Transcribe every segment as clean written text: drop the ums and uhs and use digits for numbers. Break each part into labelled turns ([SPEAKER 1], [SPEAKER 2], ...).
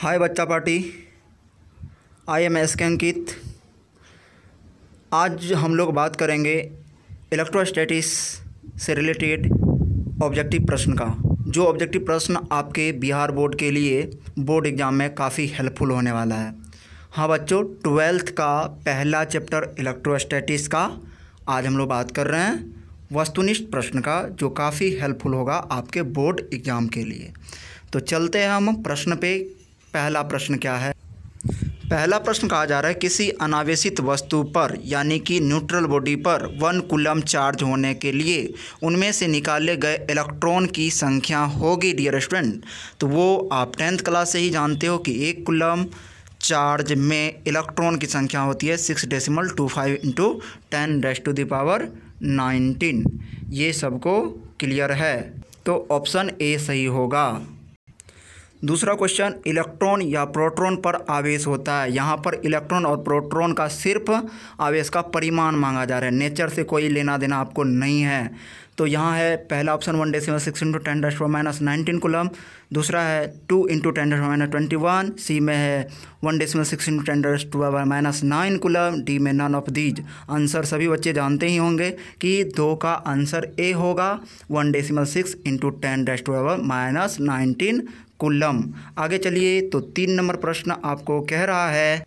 [SPEAKER 1] हाय बच्चा party, I am S के अंकित। आज हम लोग बात करेंगे इलेक्ट्रोस्टैटिक्स से रिलेटेड ऑब्जेक्टिव प्रश्न का। जो ऑब्जेक्टिव प्रश्न आपके बिहार बोर्ड के लिए बोर्ड एग्ज़ाम में काफ़ी हेल्पफुल होने वाला है। हाँ बच्चों, 12th का पहला चैप्टर इलेक्ट्रोस्टैटिक्स का आज हम लोग बात कर रहे हैं, वस्तुनिष्ठ प्रश्न का, जो काफ़ी हेल्पफुल होगा आपके बोर्ड एग्ज़ाम के लिए। तो चलते हैं हम प्रश्न पे। पहला प्रश्न क्या है? पहला प्रश्न कहा जा रहा है, किसी अनावेशित वस्तु पर यानी कि न्यूट्रल बॉडी पर 1 कूलम चार्ज होने के लिए उनमें से निकाले गए इलेक्ट्रॉन की संख्या होगी डियर स्टूडेंट। तो वो आप 10th क्लास से ही जानते हो कि 1 कूलम चार्ज में इलेक्ट्रॉन की संख्या होती है 6.25 × 10⁻19। ये सबको क्लियर है, तो ऑप्शन ए सही होगा। दूसरा क्वेश्चन, इलेक्ट्रॉन या प्रोटॉन पर आवेश होता है। यहाँ पर इलेक्ट्रॉन और प्रोटॉन का सिर्फ आवेश का परिमाण मांगा जा रहा है, नेचर से कोई लेना देना आपको नहीं है। तो यहाँ है पहला ऑप्शन 1.6 × 10⁻19 कूलम, दूसरा है 2 × 10⁻21, सी में है 1.6 × 10⁻9 कूलम, डी में नन ऑफ दीज। आंसर सभी बच्चे जानते ही होंगे कि 2 का आंसर ए होगा, 1.6 × 10⁻19 कूलम। आगे चलिए, तो 3 नंबर प्रश्न आपको कह रहा है,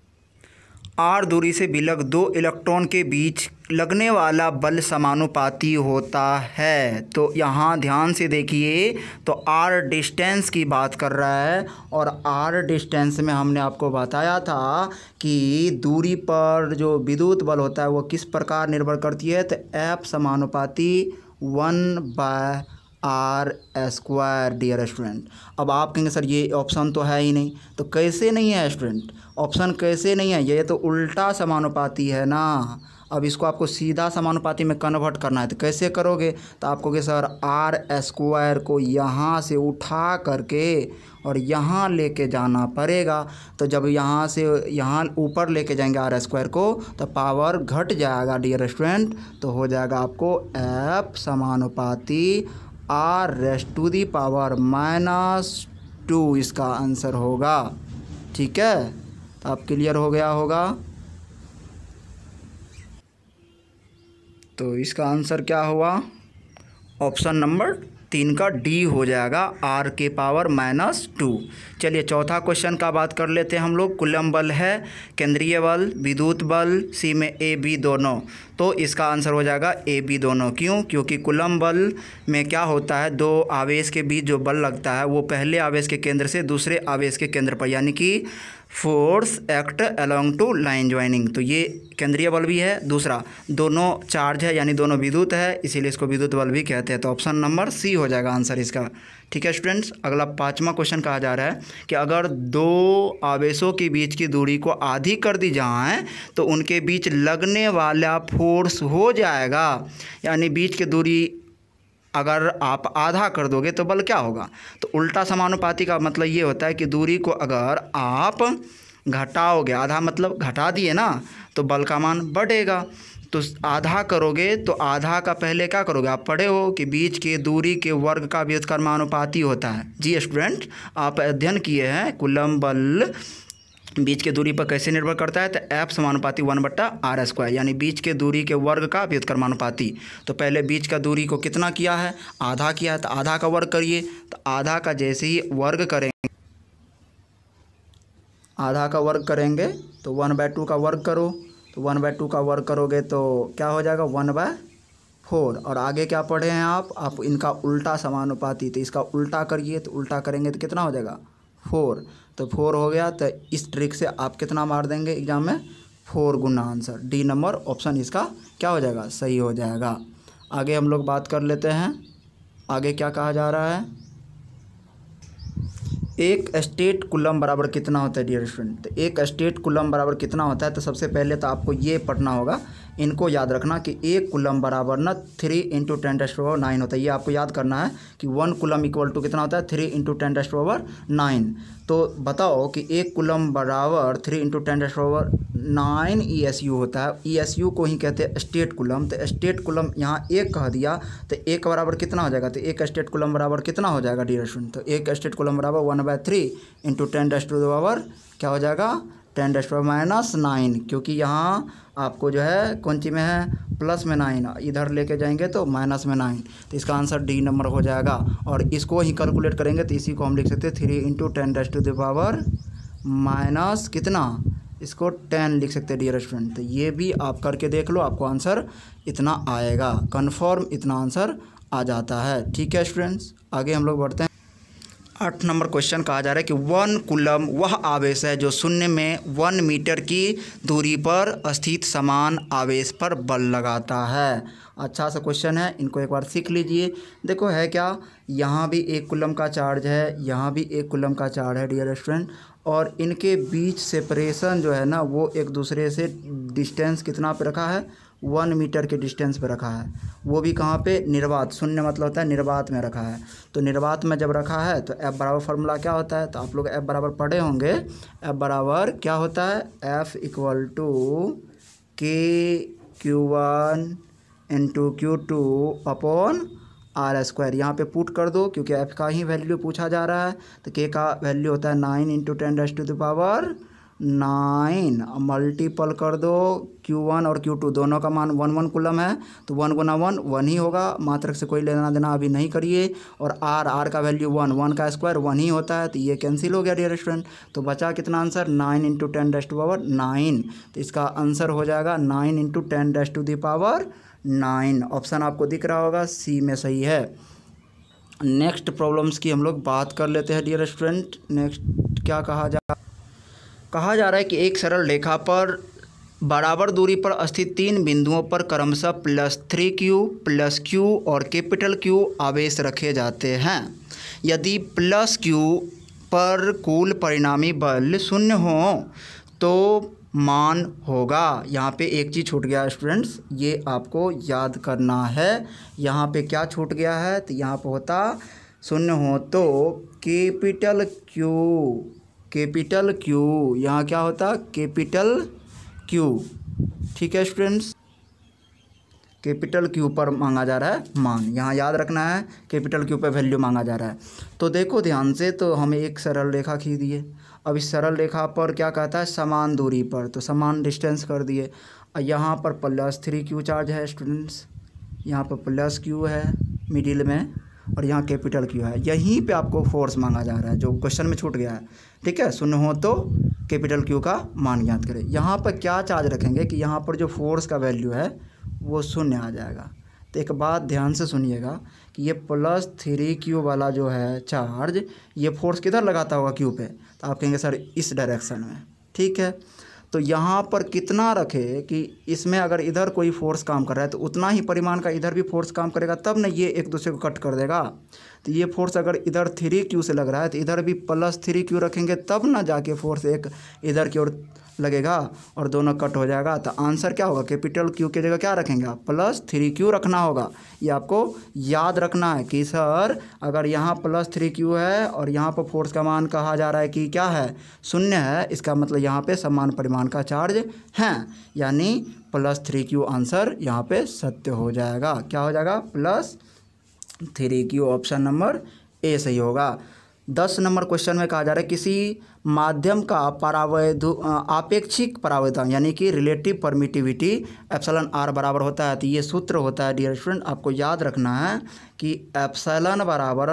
[SPEAKER 1] आर दूरी से विलग 2 इलेक्ट्रॉन के बीच लगने वाला बल समानुपाती होता है। तो यहाँ ध्यान से देखिए, तो आर डिस्टेंस की बात कर रहा है, और आर डिस्टेंस में हमने आपको बताया था कि दूरी पर जो विद्युत बल होता है वो किस प्रकार निर्भर करती है। तो एफ समानुपाती 1/r² डियर स्टूडेंट। अब आप कहेंगे सर ये ऑप्शन तो है ही नहीं, तो कैसे नहीं है स्टूडेंट? ऑप्शन कैसे नहीं है? ये तो उल्टा समानुपाती है ना। अब इसको आपको सीधा समानुपाती में कन्वर्ट करना है, तो कैसे करोगे? तो आप कहोगे सर r² को यहाँ से उठा करके और यहाँ लेके जाना पड़ेगा। तो जब यहाँ से यहाँ ऊपर लेके जाएंगे r² को, तो पावर घट जाएगा डियर स्टूडेंट। तो हो जाएगा आपको f समानुपाती r⁻⁻2 इसका आंसर होगा। ठीक है, तो आप क्लियर हो गया होगा। तो इसका आंसर क्या हुआ? ऑप्शन नंबर 3 का डी हो जाएगा, r⁻⁻2। चलिए चौथा क्वेश्चन का बात कर लेते हैं हम लोग। कूलम बल है, केंद्रीय बल, विद्युत बल, सी में ए बी दोनों। तो इसका आंसर हो जाएगा ए बी दोनों। क्यों? क्योंकि कूलम बल में क्या होता है, 2 आवेश के बीच जो बल लगता है वो पहले आवेश के केंद्र से दूसरे आवेश के केंद्र पर, यानी कि force act along to line joining. तो ये केंद्रीय बल भी है, दूसरा दोनों चार्ज है यानी दोनों विद्युत है, इसीलिए इसको विद्युत बल भी कहते हैं। तो ऑप्शन नंबर सी हो जाएगा आंसर इसका। ठीक है स्टूडेंट्स, अगला 5वां क्वेश्चन कहा जा रहा है कि अगर 2 आवेशों के बीच की दूरी को आधी कर दी जाए तो उनके बीच लगने वाला फोर्स हो जाएगा, यानी बीच की दूरी अगर आप आधा कर दोगे तो बल क्या होगा? तो उल्टा समानुपाती का मतलब ये होता है कि दूरी को अगर आप घटाओगे, आधा मतलब घटा दिए ना, तो बल का मान बढ़ेगा। तो आधा करोगे तो आधा का पहले क्या करोगे? आप पढ़े हो कि बीच की दूरी के वर्ग का व्युत्क्रमानुपाती होता है। जी स्टूडेंट, आप अध्ययन किए हैं कूलम बल बीच के दूरी पर कैसे निर्भर करता है। तो एफ समानुपाती 1/r², यानी बीच के दूरी के वर्ग का व्युत्क्रमानुपाती। तो पहले बीच का दूरी को कितना किया है? आधा किया है, तो आधा का वर्ग करिए। तो आधा का जैसे ही वर्ग करेंगे, आधा का वर्ग करेंगे तो 1/2 का वर्ग करो, तो 1/2 का वर्ग करोगे तो क्या हो जाएगा? 1/4। और आगे क्या पढ़े हैं आप इनका उल्टा समानुपाती, तो इसका उल्टा करिए, तो उल्टा करेंगे तो कितना हो जाएगा? 4। तो 4 हो गया। तो इस ट्रिक से आप कितना मार देंगे एग्जाम में? 4 गुना आंसर। डी नंबर ऑप्शन इसका क्या हो जाएगा? सही हो जाएगा। आगे हम लोग बात कर लेते हैं, आगे क्या कहा जा रहा है। एक स्टेट कूलम बराबर कितना होता है डियर स्टूडेंट? तो एक स्टेट कूलम बराबर कितना होता है? तो सबसे पहले तो आपको ये पढ़ना होगा इनको याद रखना कि 1 कूलम बराबर ना 3 × 10⁹ होता है। ये आपको याद करना है कि 1 कूलम इक्वल टू कितना होता है 3 × 10⁹। तो बताओ कि 1 कूलम बराबर 3 × 10⁹ ESU होता है। ESU को ही कहते हैं स्टेट कूलम। तो स्टेट कूलम यहाँ 1 कह दिया तो 1 बराबर कितना हो जाएगा, तो 1 स्टेट कूलम बराबर कितना हो जाएगा डियर स्टूडेंट, तो 1 स्टेट कूलम बराबर 1/3 × 10⁻⁹ क्या हो जाएगा 10⁻⁹, क्योंकि यहाँ आपको जो है कौन सी में है प्लस में 9, इधर लेके जाएंगे तो माइनस में 9, तो इसका आंसर डी नंबर हो जाएगा। और इसको ही कैलकुलेट करेंगे तो इसी को हम लिख सकते हैं 3 × 10⁻⁻, कितना, इसको 10 लिख सकते हैं डियर स्टूडेंट। तो ये भी आप करके देख लो, आपको आंसर इतना आएगा, कन्फर्म इतना आंसर आ जाता है। ठीक है स्टूडेंट्स, आगे हम लोग बढ़ते हैं। 8 नंबर क्वेश्चन कहा जा रहा है कि 1 कूलम वह आवेश है जो शून्य में 1 मीटर की दूरी पर स्थित समान आवेश पर बल लगाता है। अच्छा सा क्वेश्चन है, इनको एक बार सीख लीजिए। देखो है क्या, यहाँ भी 1 कूलम का चार्ज है, यहाँ भी 1 कूलम का चार्ज है डियर स्टूडेंट, और इनके बीच सेपरेशन जो है ना वो एक दूसरे से डिस्टेंस कितना पे रखा है 1 मीटर के डिस्टेंस पे रखा है, वो भी कहाँ पे, निर्वात, शून्य मतलब होता है निर्वात में रखा है। तो निर्वात में जब रखा है तो F बराबर फार्मूला क्या होता है, तो आप लोग F बराबर पढ़े होंगे। F बराबर क्या होता है, F equal to KQ1 × Q2 upon R²। यहाँ पे पुट कर दो क्योंकि F का ही वैल्यू पूछा जा रहा है। तो K का वैल्यू होता है 9 × 10⁹ मल्टीपल कर दो Q1 और Q2 दोनों का मान 1 कूलम है, तो 1 × 1 1 ही होगा, मात्रक से कोई लेना देना अभी नहीं करिए। और R का वैल्यू 1 का स्क्वायर 1 ही होता है, तो ये कैंसिल हो गया डियर स्टूडेंट। तो बचा कितना आंसर 9 × 10⁻⁹, तो इसका आंसर हो जाएगा 9 × 10⁻⁹। ऑप्शन आपको दिख रहा होगा, सी में सही है। नेक्स्ट प्रॉब्लम्स की हम लोग बात कर लेते हैं डियर स्टूडेंट। नेक्स्ट क्या कहा जा रहा है कि एक सरल रेखा पर बराबर दूरी पर स्थित 3 बिंदुओं पर क्रमशः +3Q +Q और Q आवेश रखे जाते हैं। यदि +Q पर कुल परिणामी बल 0 हो तो मान होगा। यहाँ पे एक चीज़ छूट गया स्टूडेंट्स, ये आपको याद करना है। यहाँ पे क्या छूट गया है, तो यहाँ पे होता 0 हो तो कैपिटल Q, यहाँ क्या होता कैपिटल Q। ठीक है स्टूडेंट्स, कैपिटल Q पर मांगा जा रहा है मान, यहाँ याद रखना है कैपिटल Q पर वैल्यू मांगा जा रहा है। तो देखो ध्यान से, तो हमें एक सरल रेखा खींच दिए। अब इस सरल रेखा पर क्या कहता है समान दूरी पर, तो समान डिस्टेंस कर दिए। और यहाँ पर +3Q चार्ज है स्टूडेंट्स, यहाँ पर +Q है मिडिल में, और यहाँ कैपिटल Q है। यहीं पे आपको फोर्स मांगा जा रहा है जो क्वेश्चन में छूट गया है। ठीक है, 0 हो तो कैपिटल Q का मान ज्ञात करें। यहाँ पर क्या चार्ज रखेंगे कि यहाँ पर जो फोर्स का वैल्यू है वो 0 आ जाएगा। तो एक बात ध्यान से सुनिएगा कि ये +3Q वाला जो है चार्ज, ये फोर्स किधर लगाता होगा Q पे, तो आप कहेंगे सर इस डायरेक्शन में। ठीक है, तो यहाँ पर कितना रखे कि इसमें अगर इधर कोई फोर्स काम कर रहा है तो उतना ही परिमाण का इधर भी फोर्स काम करेगा, तब ना ये एक दूसरे को कट कर देगा। तो ये फोर्स अगर इधर 3Q से लग रहा है तो इधर भी +3Q रखेंगे, तब ना जाके फोर्स एक इधर की ओर लगेगा और दोनों कट हो जाएगा। तो आंसर क्या होगा, कैपिटल Q की जगह क्या रखेंगे आप +3Q रखना होगा। ये आपको याद रखना है कि सर अगर यहाँ +3Q है और यहाँ पर फोर्स का मान कहा जा रहा है कि क्या है 0 है, इसका मतलब यहाँ पे समान परिमाण का चार्ज है, यानी +3Q आंसर यहाँ पे सत्य हो जाएगा। क्या हो जाएगा +3Q, ऑप्शन नंबर ए सही होगा। 10 नंबर क्वेश्चन में कहा जा रहा है किसी माध्यम का आपेक्षिक परावर्तन यानी कि रिलेटिव परमिटिविटी ε r बराबर होता है। तो ये सूत्र होता है डियर स्टूडेंट, आपको याद रखना है कि एप्सिलॉन बराबर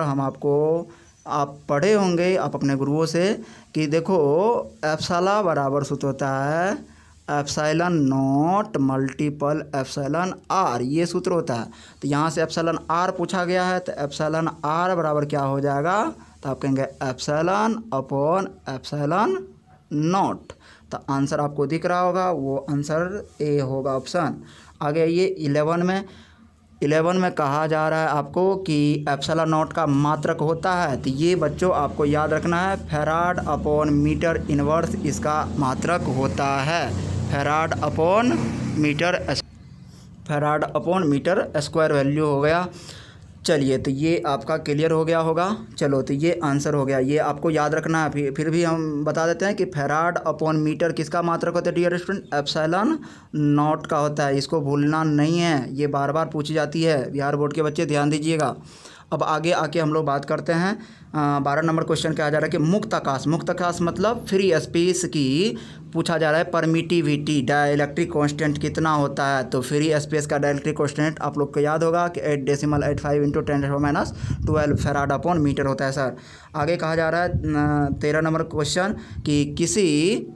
[SPEAKER 1] आप पढ़े होंगे आप अपने गुरुओं से कि देखो एप्सिलॉन बराबर सूत्र होता है ε0 मल्टीपल ε r, ये सूत्र होता है। तो यहाँ से ε r पूछा गया है, तो ε r बराबर क्या हो जाएगा, तो आप कहेंगे ε/ε0। तो आंसर आपको दिख रहा होगा, वो आंसर ए होगा ऑप्शन। आगे ये 11 में कहा जा रहा है आपको कि ε0 का मात्रक होता है। तो ये बच्चों आपको याद रखना है Fm/मीटर इनवर्स इसका मात्रक होता है, Fm/मीटर। Farad upon metre square value हो गया। चलिए तो ये आपका क्लियर हो गया होगा। चलो तो ये आंसर हो गया, ये आपको याद रखना है। फिर भी हम बता देते हैं कि फैराड अपॉन मीटर किसका मात्रक होता है डियर स्टूडेंट, एप्सिलॉन नॉट का होता है। इसको भूलना नहीं है, ये बार बार पूछी जाती है, बिहार बोर्ड के बच्चे ध्यान दीजिएगा। अब आगे आके हम लोग बात करते हैं 12 नंबर क्वेश्चन क्या आ जा रहा है कि मुक्त आकाश। मुक्त आकाश मतलब फ्री स्पेस की पूछा जा रहा है परमिटिविटी, डाइलेक्ट्रिक कांस्टेंट कितना होता है। तो फ्री स्पेस का डाइलेक्ट्रिक कांस्टेंट आप लोग को याद होगा कि 8.85 × 10⁻12 फैराड अपॉन मीटर होता है सर। आगे कहा जा रहा है 13 नंबर क्वेश्चन कि किसी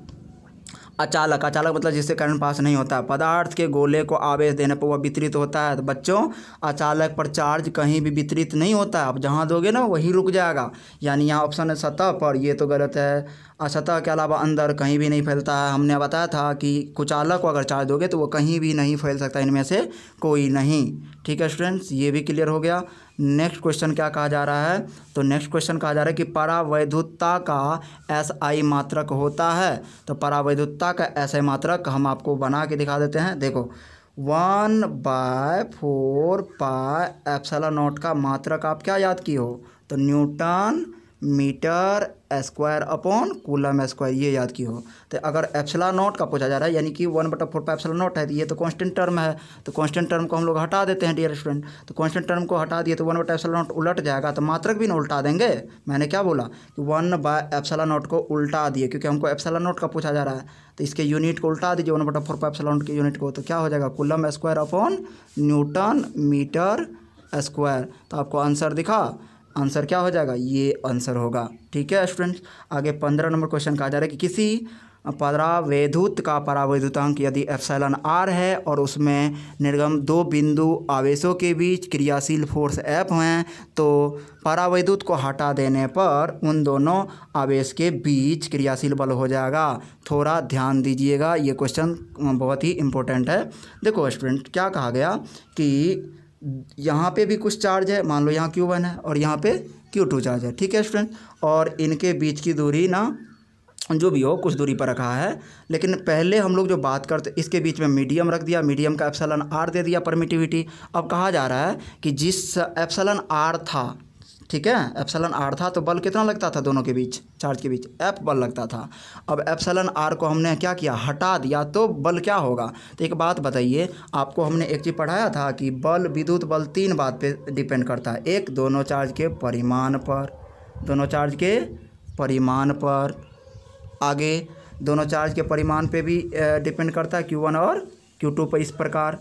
[SPEAKER 1] अचालक, अचालक मतलब जिससे करंट पास नहीं होता, पदार्थ के गोले को आवेश देने पर वह वितरित होता है। तो बच्चों अचालक पर चार्ज कहीं भी वितरित नहीं होता है, आप जहाँ दोगे ना वहीं रुक जाएगा। यानी यहाँ ऑप्शन है सतह पर, ये तो गलत है। सतह के अलावा अंदर कहीं भी नहीं फैलता है। हमने बताया था कि कुचालक को अगर चार्ज दोगे तो वो कहीं भी नहीं फैल सकता, इनमें से कोई नहीं। ठीक है स्टूडेंट्स, ये भी क्लियर हो गया। नेक्स्ट क्वेश्चन क्या कहा जा रहा है, तो नेक्स्ट क्वेश्चन कहा जा रहा है कि परावैद्युतता का SI मात्रक होता है। तो परावैद्युतता का SI मात्रक हम आपको बना के दिखा देते हैं। देखो 1/4 पाई एप्सिलॉन नॉट का मात्रक आप क्या याद किए हो, तो newton metre square upon coulomb square, ये याद की हो। तो अगर एप्सिलॉन नॉट का पूछा जा रहा है यानी कि 1/4 पाई एप्सिलॉन नॉट है, तो ये तो कांस्टेंट टर्म है। तो कांस्टेंट टर्म को हम लोग हटा देते हैं डियर स्टूडेंट। तो कांस्टेंट टर्म को हटा दिए तो 1/एप्सिलॉन नॉट उलट जाएगा, तो मात्रक भी ना उल्टा देंगे। मैंने क्या बोला कि 1/एप्सिलॉन नॉट को उल्टा दिए, क्योंकि हमको एप्सिलॉन नॉट का पूछा जा रहा है। तो इसके यूनिट को उल्टा दीजिए 1/4 पाई एप्सिलॉन नॉट के यूनिट को, तो क्या हो जाएगा coulomb square upon newton metre square. तो आपको आंसर दिखा, आंसर क्या हो जाएगा, ये आंसर होगा। ठीक है स्टूडेंट्स, आगे 15 नंबर क्वेश्चन कहा जा रहा है कि किसी परावैद्युत का परावैद्युतांक यदि एप्सिलॉन R है और उसमें निर्गम 2 बिंदु आवेशों के बीच क्रियाशील फोर्स F हैं, तो परावैद्युत को हटा देने पर उन दोनों आवेश के बीच क्रियाशील बल हो जाएगा। थोड़ा ध्यान दीजिएगा, ये क्वेश्चन बहुत ही इम्पोर्टेंट है। देखो स्टूडेंट क्या कहा गया कि यहाँ पे भी कुछ चार्ज है, मान लो यहाँ Q1 है और यहाँ पे Q2 चार्ज है। ठीक है स्टूडेंट, और इनके बीच की दूरी ना जो भी हो कुछ दूरी पर रखा है। लेकिन पहले हम लोग जो बात करते इसके बीच में मीडियम रख दिया, मीडियम का एप्सिलॉन R दे दिया परमिटिविटी। अब कहा जा रहा है कि जिस एप्सिलॉन R था, ठीक है, एप्सिलॉन R था, तो बल कितना लगता था दोनों के बीच, चार्ज के बीच F बल लगता था। अब एप्सिलॉन R को हमने क्या किया, हटा दिया, तो बल क्या होगा। तो एक बात बताइए, आपको हमने एक चीज़ पढ़ाया था कि बल, विद्युत बल 3 बात पे डिपेंड करता है। एक, दोनों चार्ज के परिमाण पर, दोनों चार्ज के परिमाण पर। आगे दोनों चार्ज के परिमाण पे भी डिपेंड करता है, Q1 और Q2 पर इस प्रकार।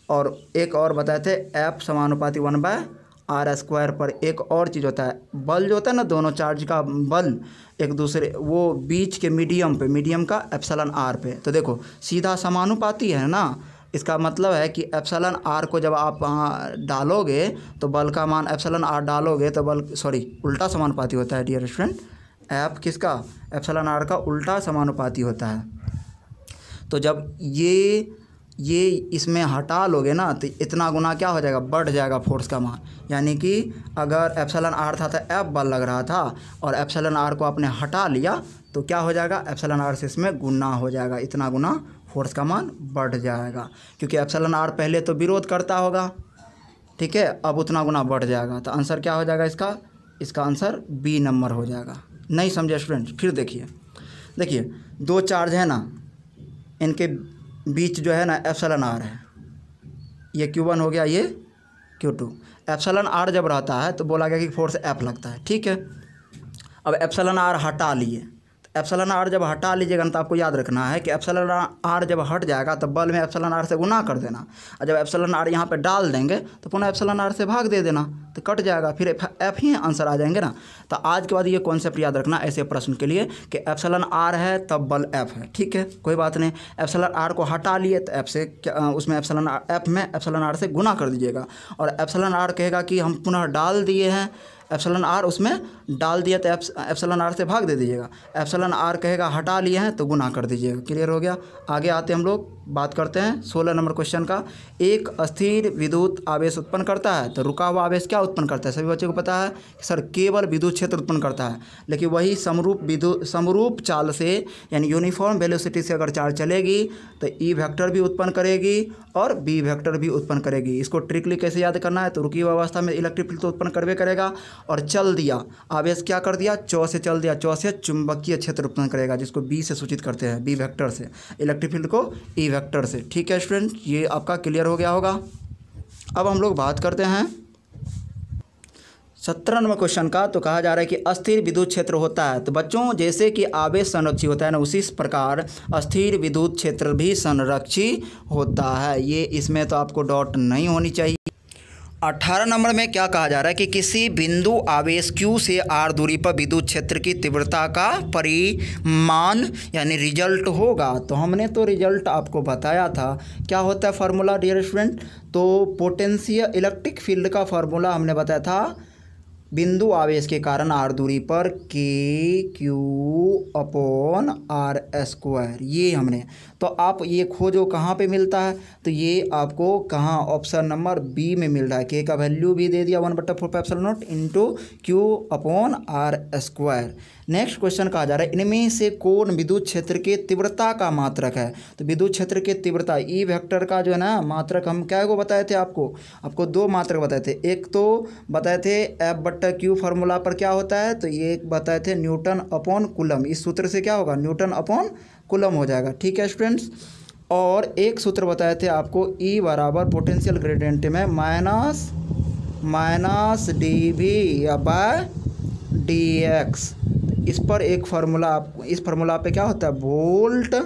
[SPEAKER 1] और एक और बताए थे F समानुपाती 1/r² पर। एक और चीज़ होता है, बल जो होता है ना, दोनों चार्ज का बल एक दूसरे, वो बीच के मीडियम पे, मीडियम का एप्सिलॉन R पे। तो देखो सीधा समानुपाती है ना, इसका मतलब है कि एप्सिलॉन R को जब आप डालोगे तो बल का मान एप्सिलॉन R डालोगे तो बल, सॉरी, उल्टा समानुपाती होता है डियर स्टूडेंट। F किसका, एप्सिलॉन R का उल्टा समानुपाती होता है। तो जब ये इसमें हटा लोगे ना तो इतना गुना क्या हो जाएगा, बढ़ जाएगा फोर्स का मान। यानी कि अगर एप्सिलॉन R था तो F बल लग रहा था, और एप्सिलॉन R को आपने हटा लिया तो क्या हो जाएगा, एप्सिलॉन R से इसमें गुना हो जाएगा, इतना गुना फोर्स का मान बढ़ जाएगा। क्योंकि एप्सिलॉन R पहले तो विरोध करता होगा, ठीक है, अब उतना गुना बढ़ जाएगा। तो आंसर क्या हो जाएगा इसका आंसर B नंबर हो जाएगा। नहीं समझे स्टूडेंट, फिर देखिए 2 चार्ज है ना, इनके बीच जो है ना एप्सिलॉन R है, ये Q1 हो गया, ये Q2। एप्सिलॉन R जब रहता है तो बोला गया कि फोर्स F लगता है, ठीक है। अब एप्सिलॉन R हटा लिए, तो एप्सिलॉन R जब हटा लीजिएगा तो आपको याद रखना है कि एप्सिलॉन R जब हट जाएगा तो बल में एप्सिलॉन R से गुना कर देना, और जब एप्सिलॉन R यहाँ पे डाल देंगे तो पुनः एप्सिलॉन R से भाग दे देना, तो कट जाएगा, फिर F ही आंसर आ जाएंगे ना। तो आज के बाद ये कॉन्सेप्ट याद रखना ऐसे प्रश्न के लिए कि एप्सिलॉन R है तब बल F है, ठीक है, कोई बात नहीं। एप्सिलॉन R को हटा लिए तो F से उसमें F में एप्सिलॉन R से गुना कर दीजिएगा, और एप्सिलॉन R कहेगा कि हम पुनः डाल दिए हैं एप्सिलॉन आर उसमें डाल दिया तो एप्सिलॉन आर से भाग दे दीजिएगा, एप्सिलॉन आर कहेगा हटा लिए हैं तो गुना कर दीजिएगा। क्लियर हो गया। आगे आते हम लोग बात करते हैं 16 नंबर क्वेश्चन का। एक अस्थिर विद्युत आवेश उत्पन्न करता है तो रुका हुआ आवेश क्या उत्पन्न करता है? सभी बच्चों को पता है कि सर केवल विद्युत क्षेत्र उत्पन्न करता है, लेकिन वही समरूप चाल से यानी यूनिफॉर्म वेलोसिटी से अगर चार्ज चलेगी तो ई वेक्टर भी उत्पन्न करेगी और बी वेक्टर भी उत्पन्न करेगी। इसको ट्रिकली कैसे याद करना है? तो रुकी हुई अवस्था में इलेक्ट्रिक फील्ड तो उत्पन्न करवे करेगा और चल दिया आवेश क्या कर दिया? चौ से चल दिया, चौ से चुंबकीय क्षेत्र उत्पन्न करेगा, जिसको बी से सूचित करते हैं, बी वेक्टर से, इलेक्ट्रिक फील्ड को ई वेक्टर से। ठीक है स्टूडेंट, ये आपका क्लियर हो गया होगा। अब हम लोग बात करते हैं 17 नंबर क्वेश्चन का। तो कहा जा रहा है कि अस्थिर विद्युत क्षेत्र होता है तो बच्चों जैसे कि आवेश संरक्षित होता है ना, उसी प्रकार अस्थिर विद्युत क्षेत्र भी संरक्षित होता है। ये इसमें तो आपको डाउट नहीं होनी चाहिए। 18 नंबर में क्या कहा जा रहा है कि किसी बिंदु आवेश Q से R दूरी पर विद्युत क्षेत्र की तीव्रता का परिमाण यानी रिजल्ट होगा। तो हमने तो रिजल्ट आपको बताया था, क्या होता है फार्मूला डियर स्टूडेंट? तो पोटेंशियल इलेक्ट्रिक फील्ड का फार्मूला हमने बताया था बिंदु आवेश के कारण आर दूरी पर KQ/R², ये हमने। तो आप ये खोजो कहाँ पे मिलता है? तो ये आपको कहाँ, ऑप्शन नंबर बी में मिल रहा है। के का वैल्यू भी दे दिया 1/4πε0 इंटू Q/R²। नेक्स्ट क्वेश्चन कहा जा रहा है इनमें से कौन विद्युत क्षेत्र के तीव्रता का मात्रक है? तो विद्युत क्षेत्र के तीव्रता ई वेक्टर का जो है ना मात्रक हम क्या को बताए थे आपको दो मात्रक बताए थे। एक तो बताए थे F/Q फार्मूला पर क्या होता है, तो ये एक बताए थे N/कूलम। इस सूत्र से क्या होगा? N/कूलम हो जाएगा। ठीक है स्टूडेंट्स। और एक सूत्र बताए थे आपको E बराबर पोटेंशियल ग्रेडियंट में माइनस dV/dx। इस पर एक फार्मूला आपको, इस फार्मूला पे क्या होता है? वोल्ट/मीटर।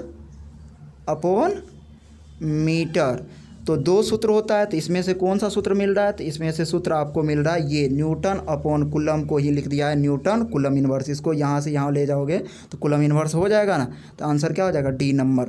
[SPEAKER 1] तो दो सूत्र होता है, तो इसमें से कौन सा सूत्र मिल रहा है? तो इसमें से सूत्र आपको मिल रहा है ये N/कूलम को ही लिख दिया है, N/कूलम इन्वर्स। इसको यहाँ से यहाँ ले जाओगे तो कूलम इन्वर्स हो जाएगा ना, तो आंसर क्या हो जाएगा? D number.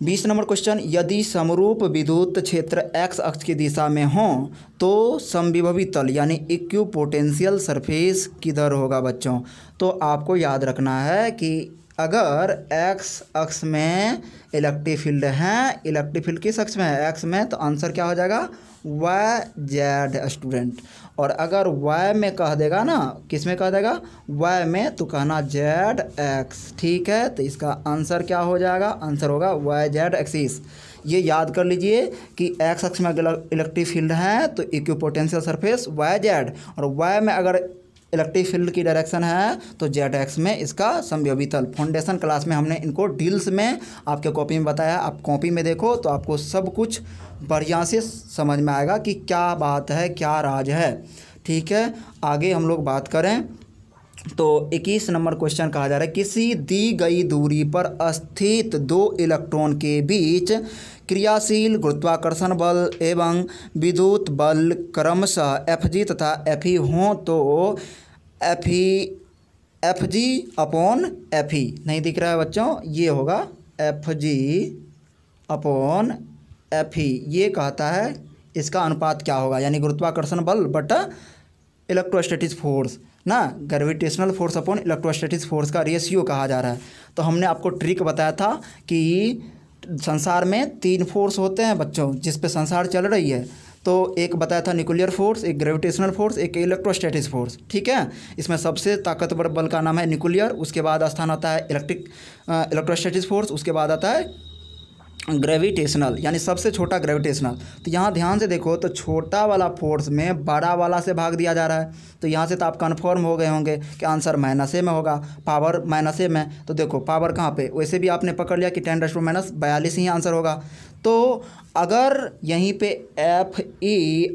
[SPEAKER 1] 20 नंबर क्वेश्चन, यदि समरूप विद्युत क्षेत्र x अक्ष की दिशा में हो तो समविभवी तल यानी इक्विपोटेंशियल सरफेस किधर होगा बच्चों? तो आपको याद रखना है कि अगर x अक्ष में इलेक्ट्रिक फील्ड है, इलेक्ट्रिक फील्ड किस अक्ष में है? x में, तो आंसर क्या हो जाएगा? YZ student. और अगर y में कह देगा ना, किस में कह देगा? y में, तो कहना ZX। ठीक है, तो इसका आंसर क्या हो जाएगा? आंसर होगा YZ एक्सिस। ये याद कर लीजिए कि x अक्ष में अगर इलेक्ट्रिक फील्ड है तो इक्विपोटेंशियल सरफेस YZ, और y में अगर इलेक्ट्रिक फील्ड की डायरेक्शन है तो ZX में इसका समविभवी तल। फाउंडेशन क्लास में हमने इनको डील्स में आपके कॉपी में बताया, आप कॉपी में देखो तो आपको सब कुछ बढ़िया से समझ में आएगा कि क्या बात है, क्या राज है। ठीक है, आगे हम लोग बात करें तो 21 नंबर क्वेश्चन कहा जा रहा है किसी दी गई दूरी पर स्थित दो इलेक्ट्रॉन के बीच क्रियाशील गुरुत्वाकर्षण बल एवं विद्युत बल क्रमशः Fg तथा Fe हों तो Fg/Fe नहीं दिख रहा है बच्चों, ये होगा Fg/Fe। ये कहता है इसका अनुपात क्या होगा, यानी गुरुत्वाकर्षण बल बटा इलेक्ट्रोस्टैटिक फोर्स ना, gravitational force upon electrostatic force का रेशियो कहा जा रहा है। तो हमने आपको ट्रिक बताया था कि संसार में 3 फोर्स होते हैं बच्चों जिस पे संसार चल रही है। तो एक बताया था न्यूक्लियर फोर्स, एक ग्रेविटेशनल फोर्स, एक इलेक्ट्रोस्टैटिक फोर्स। ठीक है, इसमें सबसे ताकतवर बल का नाम है न्यूक्लियर, उसके बाद स्थान आता है इलेक्ट्रोस्टैटिक फोर्स, उसके बाद आता है ग्रेविटेशनल यानी सबसे छोटा ग्रेविटेशनल। तो यहाँ ध्यान से देखो तो छोटा वाला फोर्स में बड़ा वाला से भाग दिया जा रहा है। तो यहाँ से तो आप कन्फर्म हो गए होंगे कि आंसर -a में होगा, पावर -a में। तो देखो पावर कहाँ पे, वैसे भी आपने पकड़ लिया कि 10⁻⁻42 ही आंसर होगा। तो अगर यहीं पे Fe/Fg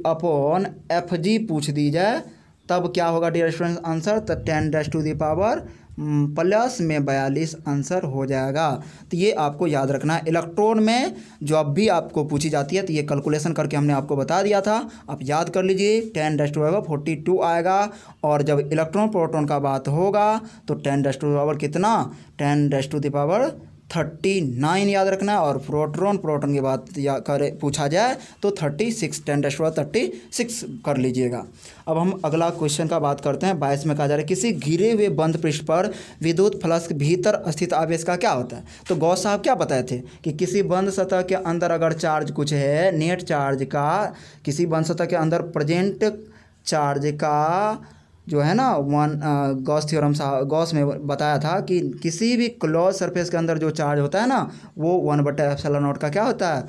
[SPEAKER 1] पूछ दी जाए तब क्या होगा डियर स्टूडेंट्स आंसर? तो 10⁻+42 आंसर हो जाएगा। तो ये आपको याद रखना है। इलेक्ट्रॉन में जब भी आपको पूछी जाती है तो ये कैलकुलेशन करके हमने आपको बता दिया था, आप याद कर लीजिए। 10⁻42 आएगा, और जब इलेक्ट्रॉन प्रोटॉन का बात होगा तो 10⁻कितना, 10⁻³ 39 याद रखना है, और प्रोटॉन की बात या करे पूछा जाए तो 36 10⁻36 कर लीजिएगा। अब हम अगला क्वेश्चन का बात करते हैं। 22 में कहा जा रहा है किसी घिरे हुए बंद पृष्ठ पर विद्युत फ्लक्स के भीतर स्थित आवेश का क्या होता है। तो गौस साहब क्या बताए थे कि किसी बंद सतह के अंदर अगर चार्ज कुछ है, नेट चार्ज का किसी बंद सतह के अंदर प्रेजेंट चार्ज का जो है ना गॉस थ्योरम गॉस में बताया था कि किसी भी क्लोज सरफेस के अंदर जो चार्ज होता है ना वो 1/ε0 का क्या होता है,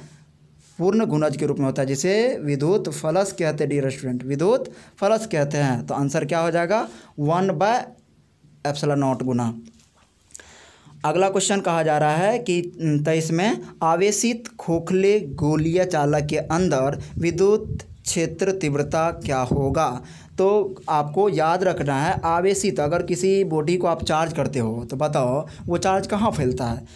[SPEAKER 1] पूर्ण गुणज के रूप में होता है, जिसे विद्युत फ्लक्स कहते हैं। डियर स्टूडेंट, विद्युत फ्लक्स कहते हैं। तो आंसर क्या हो जाएगा 1/ε0 गुना। अगला क्वेश्चन कहा जा रहा है कि 23 में आवेशित खोखले गोलीय चालक के अंदर विद्युत क्षेत्र तीव्रता क्या होगा। तो आपको याद रखना है आवेशित, अगर किसी बॉडी को आप चार्ज करते हो तो बताओ वो चार्ज कहाँ फैलता है,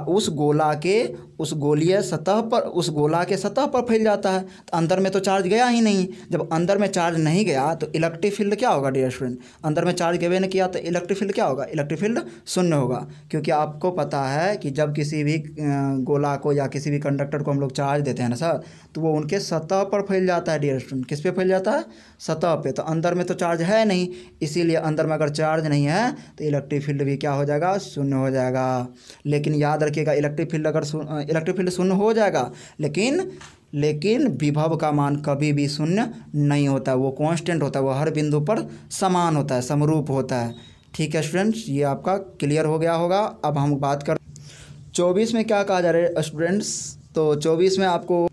[SPEAKER 1] उस गोला के उस गोलीय सतह पर, उस गोला के सतह पर फैल जाता है। तो अंदर में तो चार्ज गया ही नहीं। जब अंदर में चार्ज नहीं गया तो इलेक्ट्रिक फील्ड क्या होगा डियर स्टूडेंट, अंदर में चार्ज गए नहीं किया तो इलेक्ट्रिक फील्ड क्या होगा, इलेक्ट्रिक फील्ड शून्य होगा। क्योंकि आपको पता है कि जब किसी भी गोला को या किसी भी कंडक्टर को हम लोग चार्ज देते हैं ना सर, तो वो उनके सतह पर फैल जाता है। डियर स्टूडेंट, किस पे फैल जाता है, सतह पे। तो अंदर में तो चार्ज है नहीं, इसीलिए अंदर में अगर चार्ज नहीं है तो इलेक्ट्रिक फील्ड भी क्या हो जाएगा, शून्य हो जाएगा। लेकिन याद रखिएगा इलेक्ट्रिक फील्ड शून्य हो जाएगा, लेकिन विभव का मान कभी भी शून्य नहीं होता, वो कांस्टेंट होता है, वो हर बिंदु पर समान होता है, समरूप होता है। ठीक है स्टूडेंट्स, ये आपका क्लियर हो गया होगा। अब हम बात कर 24 में क्या कहा जा रहा है स्टूडेंट्स। तो 24 में आपको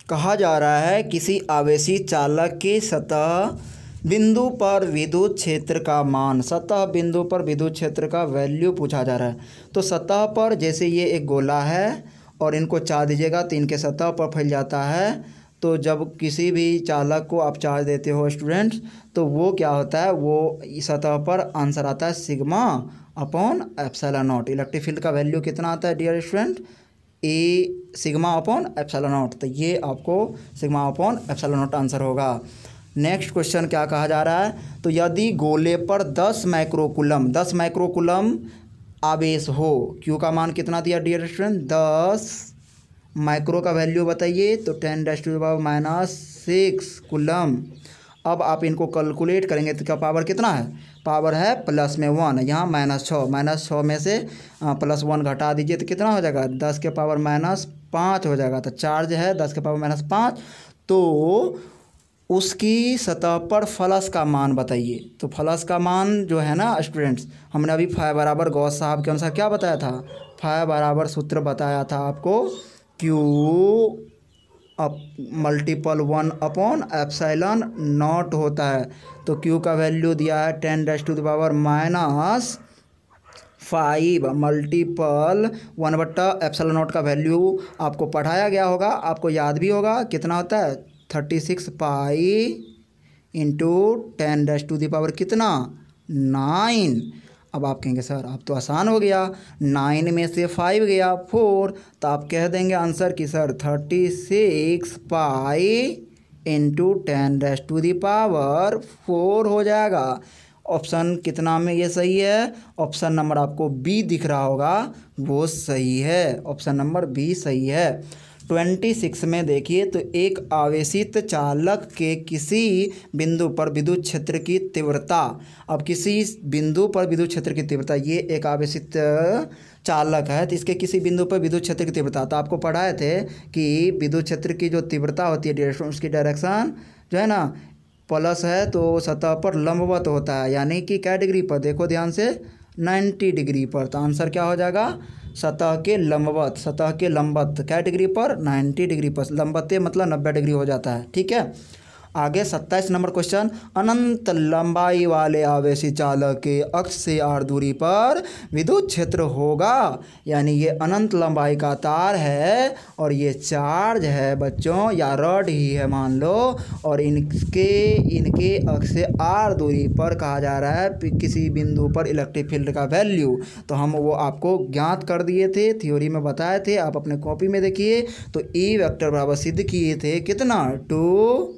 [SPEAKER 1] कहा जा रहा है किसी आवेशित चालक के सतह बिंदु पर विद्युत क्षेत्र का मान, सतह बिंदु पर विद्युत क्षेत्र का वैल्यू पूछा जा रहा है। तो सतह पर जैसे ये एक गोला है और इनको चार्ज दीजिएगा तो इनके सतह पर फैल जाता है। तो जब किसी भी चालक को आप चार्ज देते हो स्टूडेंट्स, तो वो क्या होता है, वो सतह पर आंसर आता है σ/ε0। इलेक्ट्रिक फील्ड का वैल्यू कितना आता है डियर स्टूडेंट, σ/ε0। तो ये आपको σ/ε0 आंसर होगा। नेक्स्ट क्वेश्चन क्या कहा जा रहा है। तो यदि गोले पर 10 माइक्रोकूलम आवेश हो, क्यू का मान कितना दिया डियर स्टूडेंट, 10 माइक्रो का वैल्यू बताइए, तो 10⁻⁻6 कूलम। अब आप इनको कैलकुलेट करेंगे तो क्या पावर कितना है, पावर है +1, यहाँ -6 में से +1 घटा दीजिए तो कितना हो जाएगा, 10⁻⁻5 हो जाएगा। तो चार्ज है 10⁻⁻5, तो उसकी सतह पर फ्लक्स का मान बताइए। तो फ्लक्स का मान जो है ना स्टूडेंट्स, हमने अभी फाई बराबर गॉस साहब के अनुसार क्या बताया था, फाई बराबर सूत्र बताया था आपको Q × 1/ε0 होता है। तो Q का वैल्यू दिया है 10⁻⁻5 1/ε0 का वैल्यू आपको पढ़ाया गया होगा, आपको याद भी होगा कितना होता है, 36 पाई इंटू 10⁻⁹ कितना 9। अब आप कहेंगे सर अब तो आसान हो गया, 9 में से 5 गया 4, तो आप कह देंगे आंसर कि सर 36 पाई इंटू 10⁻⁴ हो जाएगा। ऑप्शन कितना में ये सही है, ऑप्शन नंबर आपको बी दिख रहा होगा, वो सही है, ऑप्शन नंबर बी सही है। 26 में देखिए, तो एक आवेशित चालक के किसी बिंदु पर विद्युत क्षेत्र की तीव्रता, अब किसी बिंदु पर विद्युत क्षेत्र की तीव्रता, ये एक आवेशित चालक है तो इसके किसी बिंदु पर विद्युत क्षेत्र की तीव्रता, तो आपको पढ़ाए थे कि विद्युत क्षेत्र की जो तीव्रता होती है उसकी डायरेक्शन जो है ना प्लस है तो सतह पर लंबवत होता है, यानी कि क्या डिग्री पर, देखो ध्यान से 90 डिग्री पर। तो आंसर क्या हो जाएगा, सतह के लंबवत क्या डिग्री पर, 90 डिग्री पर। लंबवत मतलब 90 डिग्री हो जाता है। ठीक है, आगे 27 नंबर क्वेश्चन, अनंत लंबाई वाले आवेशित चालक के अक्ष से r दूरी पर विद्युत क्षेत्र होगा, यानी ये अनंत लंबाई का तार है और ये चार्ज है बच्चों, या रॉड ही है मान लो, और इनके अक्ष से r दूरी पर कहा जा रहा है किसी बिंदु पर इलेक्ट्रिक फील्ड का वैल्यू। तो हम वो आपको ज्ञात कर दिए थे, थ्योरी में बताए थे, आप अपने कॉपी में देखिए। तो E वेक्टर बराबर सिद्ध किए थे कितना, 2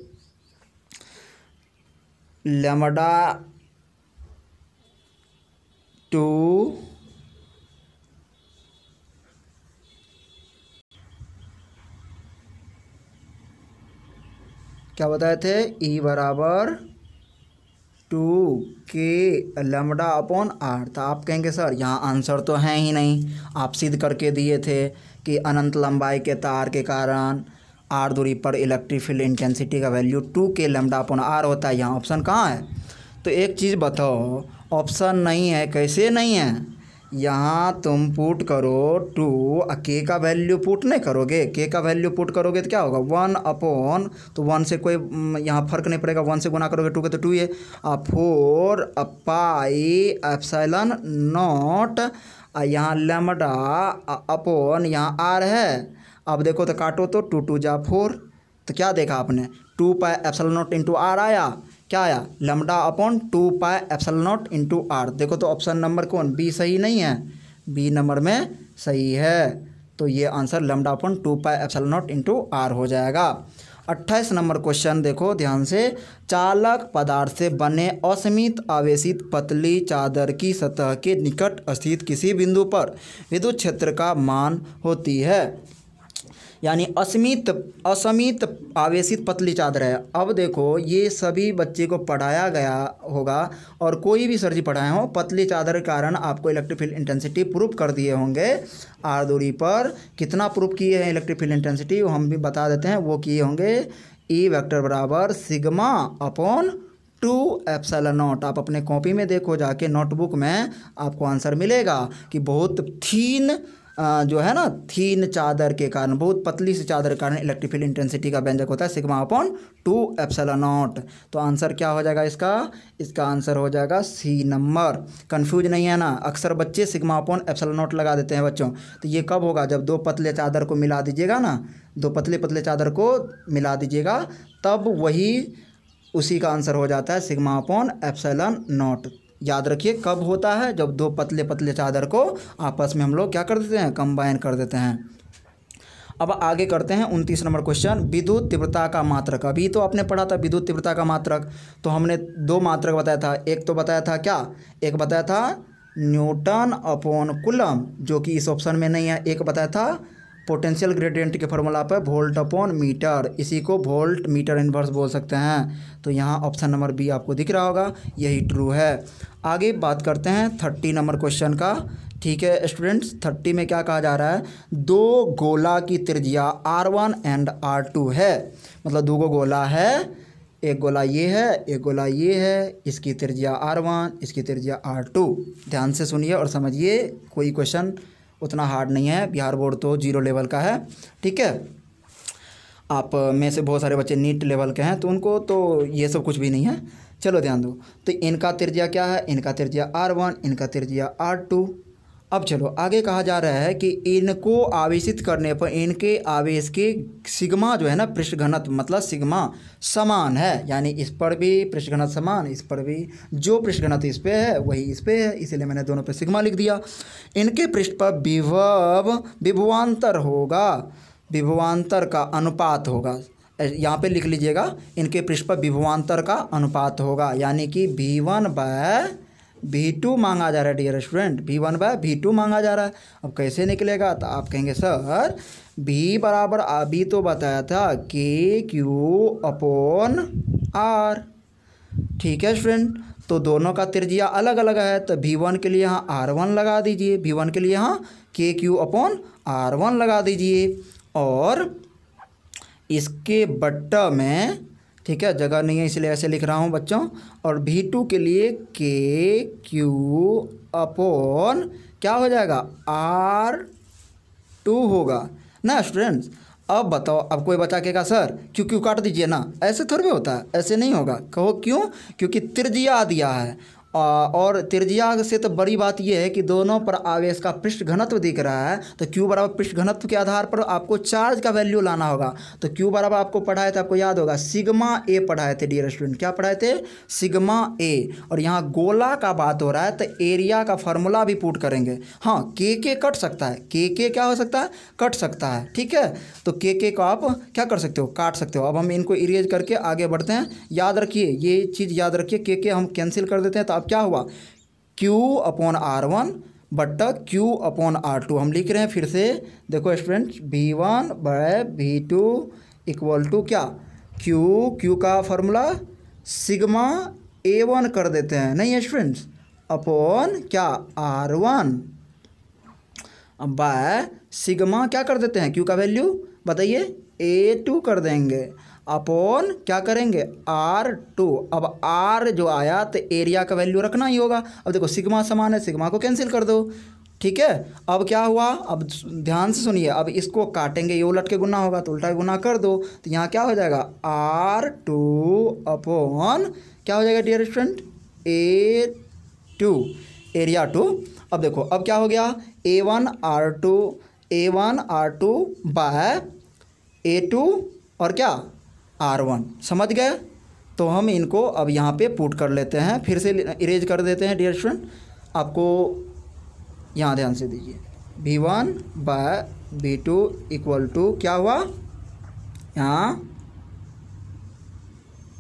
[SPEAKER 1] λ 2 क्या बताए थे, ई बराबर 2k लैम्डा अपॉन आर। तो आप कहेंगे सर यहाँ आंसर तो है ही नहीं, आप सिद्ध करके दिए थे कि अनंत लंबाई के तार के कारण आर दूरी पर इलेक्ट्रिक फील्ड इंटेंसिटी का value 2k lambda upon r होता है। यहाँ ऑप्शन कहाँ है? तो एक चीज़ बताओ, ऑप्शन नहीं है, कैसे नहीं है? यहाँ तुम पुट करो 2, के का वैल्यू पुट नहीं करोगे, के का वैल्यू पुट करोगे तो क्या होगा 1 अपॉन, तो 1 से कोई यहाँ फर्क नहीं पड़ेगा, 1 से गुना करोगे 2 के तो 2 है, 4 पाई एप्सिलॉन नॉट, यहाँ लैम्डा अपॉन यहाँ आर है। अब देखो तो काटो तो 2 2 जा 4, तो क्या देखा आपने, 2 pi epsilon naught into r आया, क्या आया, lambda upon 2 pi epsilon naught into r. देखो तो ऑप्शन नंबर कौन, बी सही नहीं है, बी नंबर में सही है। तो ये answer lambda upon 2 pi epsilon naught into r हो जाएगा। 28 नंबर क्वेश्चन देखो ध्यान से, चालक पदार्थ से बने असीमित आवेशित पतली चादर की सतह के निकट स्थित किसी बिंदु पर विद्युत क्षेत्र का मान होती है। यानी असीमित आवेशित पतली चादर है। अब देखो ये सभी बच्चे को पढ़ाया गया होगा, और कोई भी सर जी पढ़ाए हो, पतली चादर के कारण आपको इलेक्ट्रिक फील्ड इंटेंसिटी प्रूफ कर दिए होंगे। आर दूरी पर कितना प्रूफ किए हैं इलेक्ट्रिक फील्ड इंटेंसिटी, वो हम भी बता देते हैं, वो किए होंगे ई वेक्टर बराबर सिग्मा अपॉन 2 एप्सिलॉन नॉट। आप अपने कॉपी में देखो जाके, नोटबुक में आपको आंसर मिलेगा कि बहुत थीन जो है ना, थीन चादर के कारण, बहुत पतली सी चादर के कारण इलेक्ट्रिक फील्ड इंटेंसिटी का व्यंजक होता है सिग्मा अपॉन 2 एप्सिलॉन नॉट। तो आंसर क्या हो जाएगा इसका आंसर हो जाएगा सी नंबर। कंफ्यूज नहीं है ना, अक्सर बच्चे सिग्मा अपॉन एप्सिलॉन नॉट लगा देते हैं बच्चों। तो ये कब होगा, जब 2 पतले चादर को मिला दीजिएगा ना, 2 पतले चादर को मिला दीजिएगा, तब वही उसी का आंसर हो जाता है सिग्मा अपॉन एप्सिलॉन नॉट। याद रखिए कब होता है, जब 2 पतले चादर को आपस में हम लोग क्या कर देते हैं, कंबाइन कर देते हैं। अब आगे करते हैं 29 नंबर क्वेश्चन, विद्युत तीव्रता का मात्रक। अभी तो आपने पढ़ा था विद्युत तीव्रता का मात्रक, तो हमने 2 मात्रक बताया था। एक तो बताया था क्या, एक बताया था न्यूटन अपॉन कूलम, जो कि इस ऑप्शन में नहीं है। एक बताया था पोटेंशियल ग्रेडियंट के फॉर्मूला पर वोल्ट अपॉन मीटर, इसी को वोल्ट मीटर इन्वर्स बोल सकते हैं। तो यहाँ ऑप्शन नंबर बी आपको दिख रहा होगा, यही ट्रू है। आगे बात करते हैं 30 नंबर क्वेश्चन का। ठीक है स्टूडेंट्स, 30 में क्या कहा जा रहा है, 2 गोला की त्रिज्या R1 एंड R2 है। मतलब 2 गोला है, एक गोला ये है, एक गोला ये है, इसकी त्रिज्या R1, इसकी त्रिज्या R2। ध्यान से सुनिए और समझिए, कोई क्वेश्चन उतना हार्ड नहीं है, बिहार बोर्ड तो 0 लेवल का है। ठीक है, आप में से बहुत सारे बच्चे नीट लेवल के हैं, तो उनको तो ये सब कुछ भी नहीं है। चलो ध्यान दो, तो इनका त्रिज्या क्या है, इनका त्रिज्या R1, इनका त्रिज्या R2। अब चलो आगे कहा जा रहा है कि इनको आवेशित करने पर इनके आवेश के सिग्मा जो है ना, पृष्ठ घनत्व मतलब सिग्मा समान है। यानी इस पर भी पृष्ठ घनत्व समान, इस पर भी जो पृष्ठ घनत्व इस पे है वही इस पे है, इसीलिए मैंने दोनों पे सिग्मा लिख दिया। इनके पृष्ठ पर विभवांतर होगा, विभवांतर का अनुपात होगा, यहाँ पे लिख लीजिएगा, इनके पृष्ठ पर विभवांतर का अनुपात होगा। यानी कि V1/V2 मांगा जा रहा है डियर स्टूडेंट, V1/V2 मांगा जा रहा है। अब कैसे निकलेगा, तो आप कहेंगे सर V बराबर अभी तो बताया था KQ अपॉन R। ठीक है स्टूडेंट, तो दोनों का त्रिज्या अलग अलग है, तो V1 के लिए यहाँ R1 लगा दीजिए, V1 के लिए यहाँ KQ अपॉन R1 लगा दीजिए, और इसके बट्टा में, ठीक है जगह नहीं है इसलिए ऐसे लिख रहा हूँ बच्चों, और V2 के लिए KQ अपॉन क्या हो जाएगा R2 होगा ना स्टूडेंट्स। अब बताओ, अब कोई बच्चा कहेगा सर क्यों काट दीजिए ना, ऐसे थोड़ी होता है, ऐसे नहीं होगा। कहो क्यों, क्योंकि त्रिज्या दिया है, और त्रिज्या से तो बड़ी बात यह है कि दोनों पर आवेश का पृष्ठ घनत्व दिख रहा है। तो Q बराबर पृष्ठ घनत्व के आधार पर आपको चार्ज का वैल्यू लाना होगा। तो Q बराबर आपको पढ़ाए थे, आपको याद होगा सिग्मा ए पढ़ाए थे डियर स्टूडेंट, क्या पढ़ाए थे, सिग्मा ए। और यहाँ गोला का बात हो रहा है, तो एरिया का फॉर्मूला भी पुट करेंगे। हाँ के कट सकता है, के क्या हो सकता है, कट सकता है। ठीक है, तो के को आप क्या कर सकते हो, काट सकते हो। अब हम इनको इरेज करके आगे बढ़ते हैं। याद रखिए, ये चीज़ याद रखिए, के हम कैंसिल कर देते हैं, तो क्या हुआ Q अपॉन R1 बट्टा Q अपॉन R2 हम लिख रहे हैं फिर से। देखो स्टूडेंट, V1/V2 इक्वल टू क्या, क्यू का फॉर्मूला सिग्मा A1 कर देते हैं, नहीं है स्टूडेंट्स, अपॉन क्या R1 बाय सिग्मा क्या कर देते हैं, क्यू का वैल्यू बताइए A2 कर देंगे, अपॉन क्या करेंगे R2। अब R जो आया तो एरिया का वैल्यू रखना ही होगा। अब देखो सिग्मा समान है, सिग्मा को कैंसिल कर दो, ठीक है। अब क्या हुआ, अब ध्यान से सुनिए, अब इसको काटेंगे, ये उलट के गुना होगा तो उल्टा गुना कर दो, तो यहाँ क्या हो जाएगा R2 अपॉन क्या हो जाएगा डियर स्टूडेंट A2 एरिया 2। अब देखो अब क्या हो गया A1 R2 बाय A2 और क्या R1, समझ गए। तो हम इनको अब यहाँ पे पुट कर लेते हैं, फिर से इरेज कर देते हैं डियर स्टूडेंट। आपको यहाँ ध्यान से दीजिए, V1 bye V2 equal to क्या हुआ, यहाँ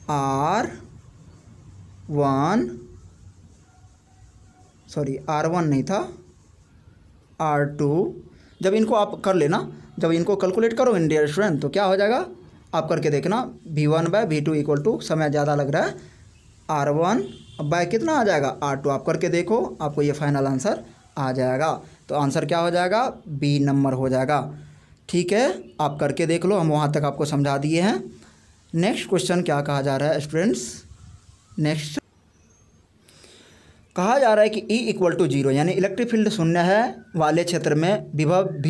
[SPEAKER 1] R1 नहीं था R2। जब इनको आप कर लेना, जब इनको कैलकुलेट करो डियर स्टूडेंट तो क्या हो जाएगा, आप करके देखना, V1 bye V2 equal to, समय ज़्यादा लग रहा है, R1 बाय कितना आ जाएगा R2। आप करके देखो, आपको ये फाइनल आंसर आ जाएगा। तो आंसर क्या हो जाएगा, B नंबर हो जाएगा, ठीक है। आप करके देख लो, हम वहाँ तक आपको समझा दिए हैं। नेक्स्ट क्वेश्चन क्या कहा जा रहा है स्टूडेंट्स, नेक्स्ट कहा जा रहा है कि E इक्वल टू 0 यानी इलेक्ट्रिक फील्ड शून्य है वाले क्षेत्र में विभव V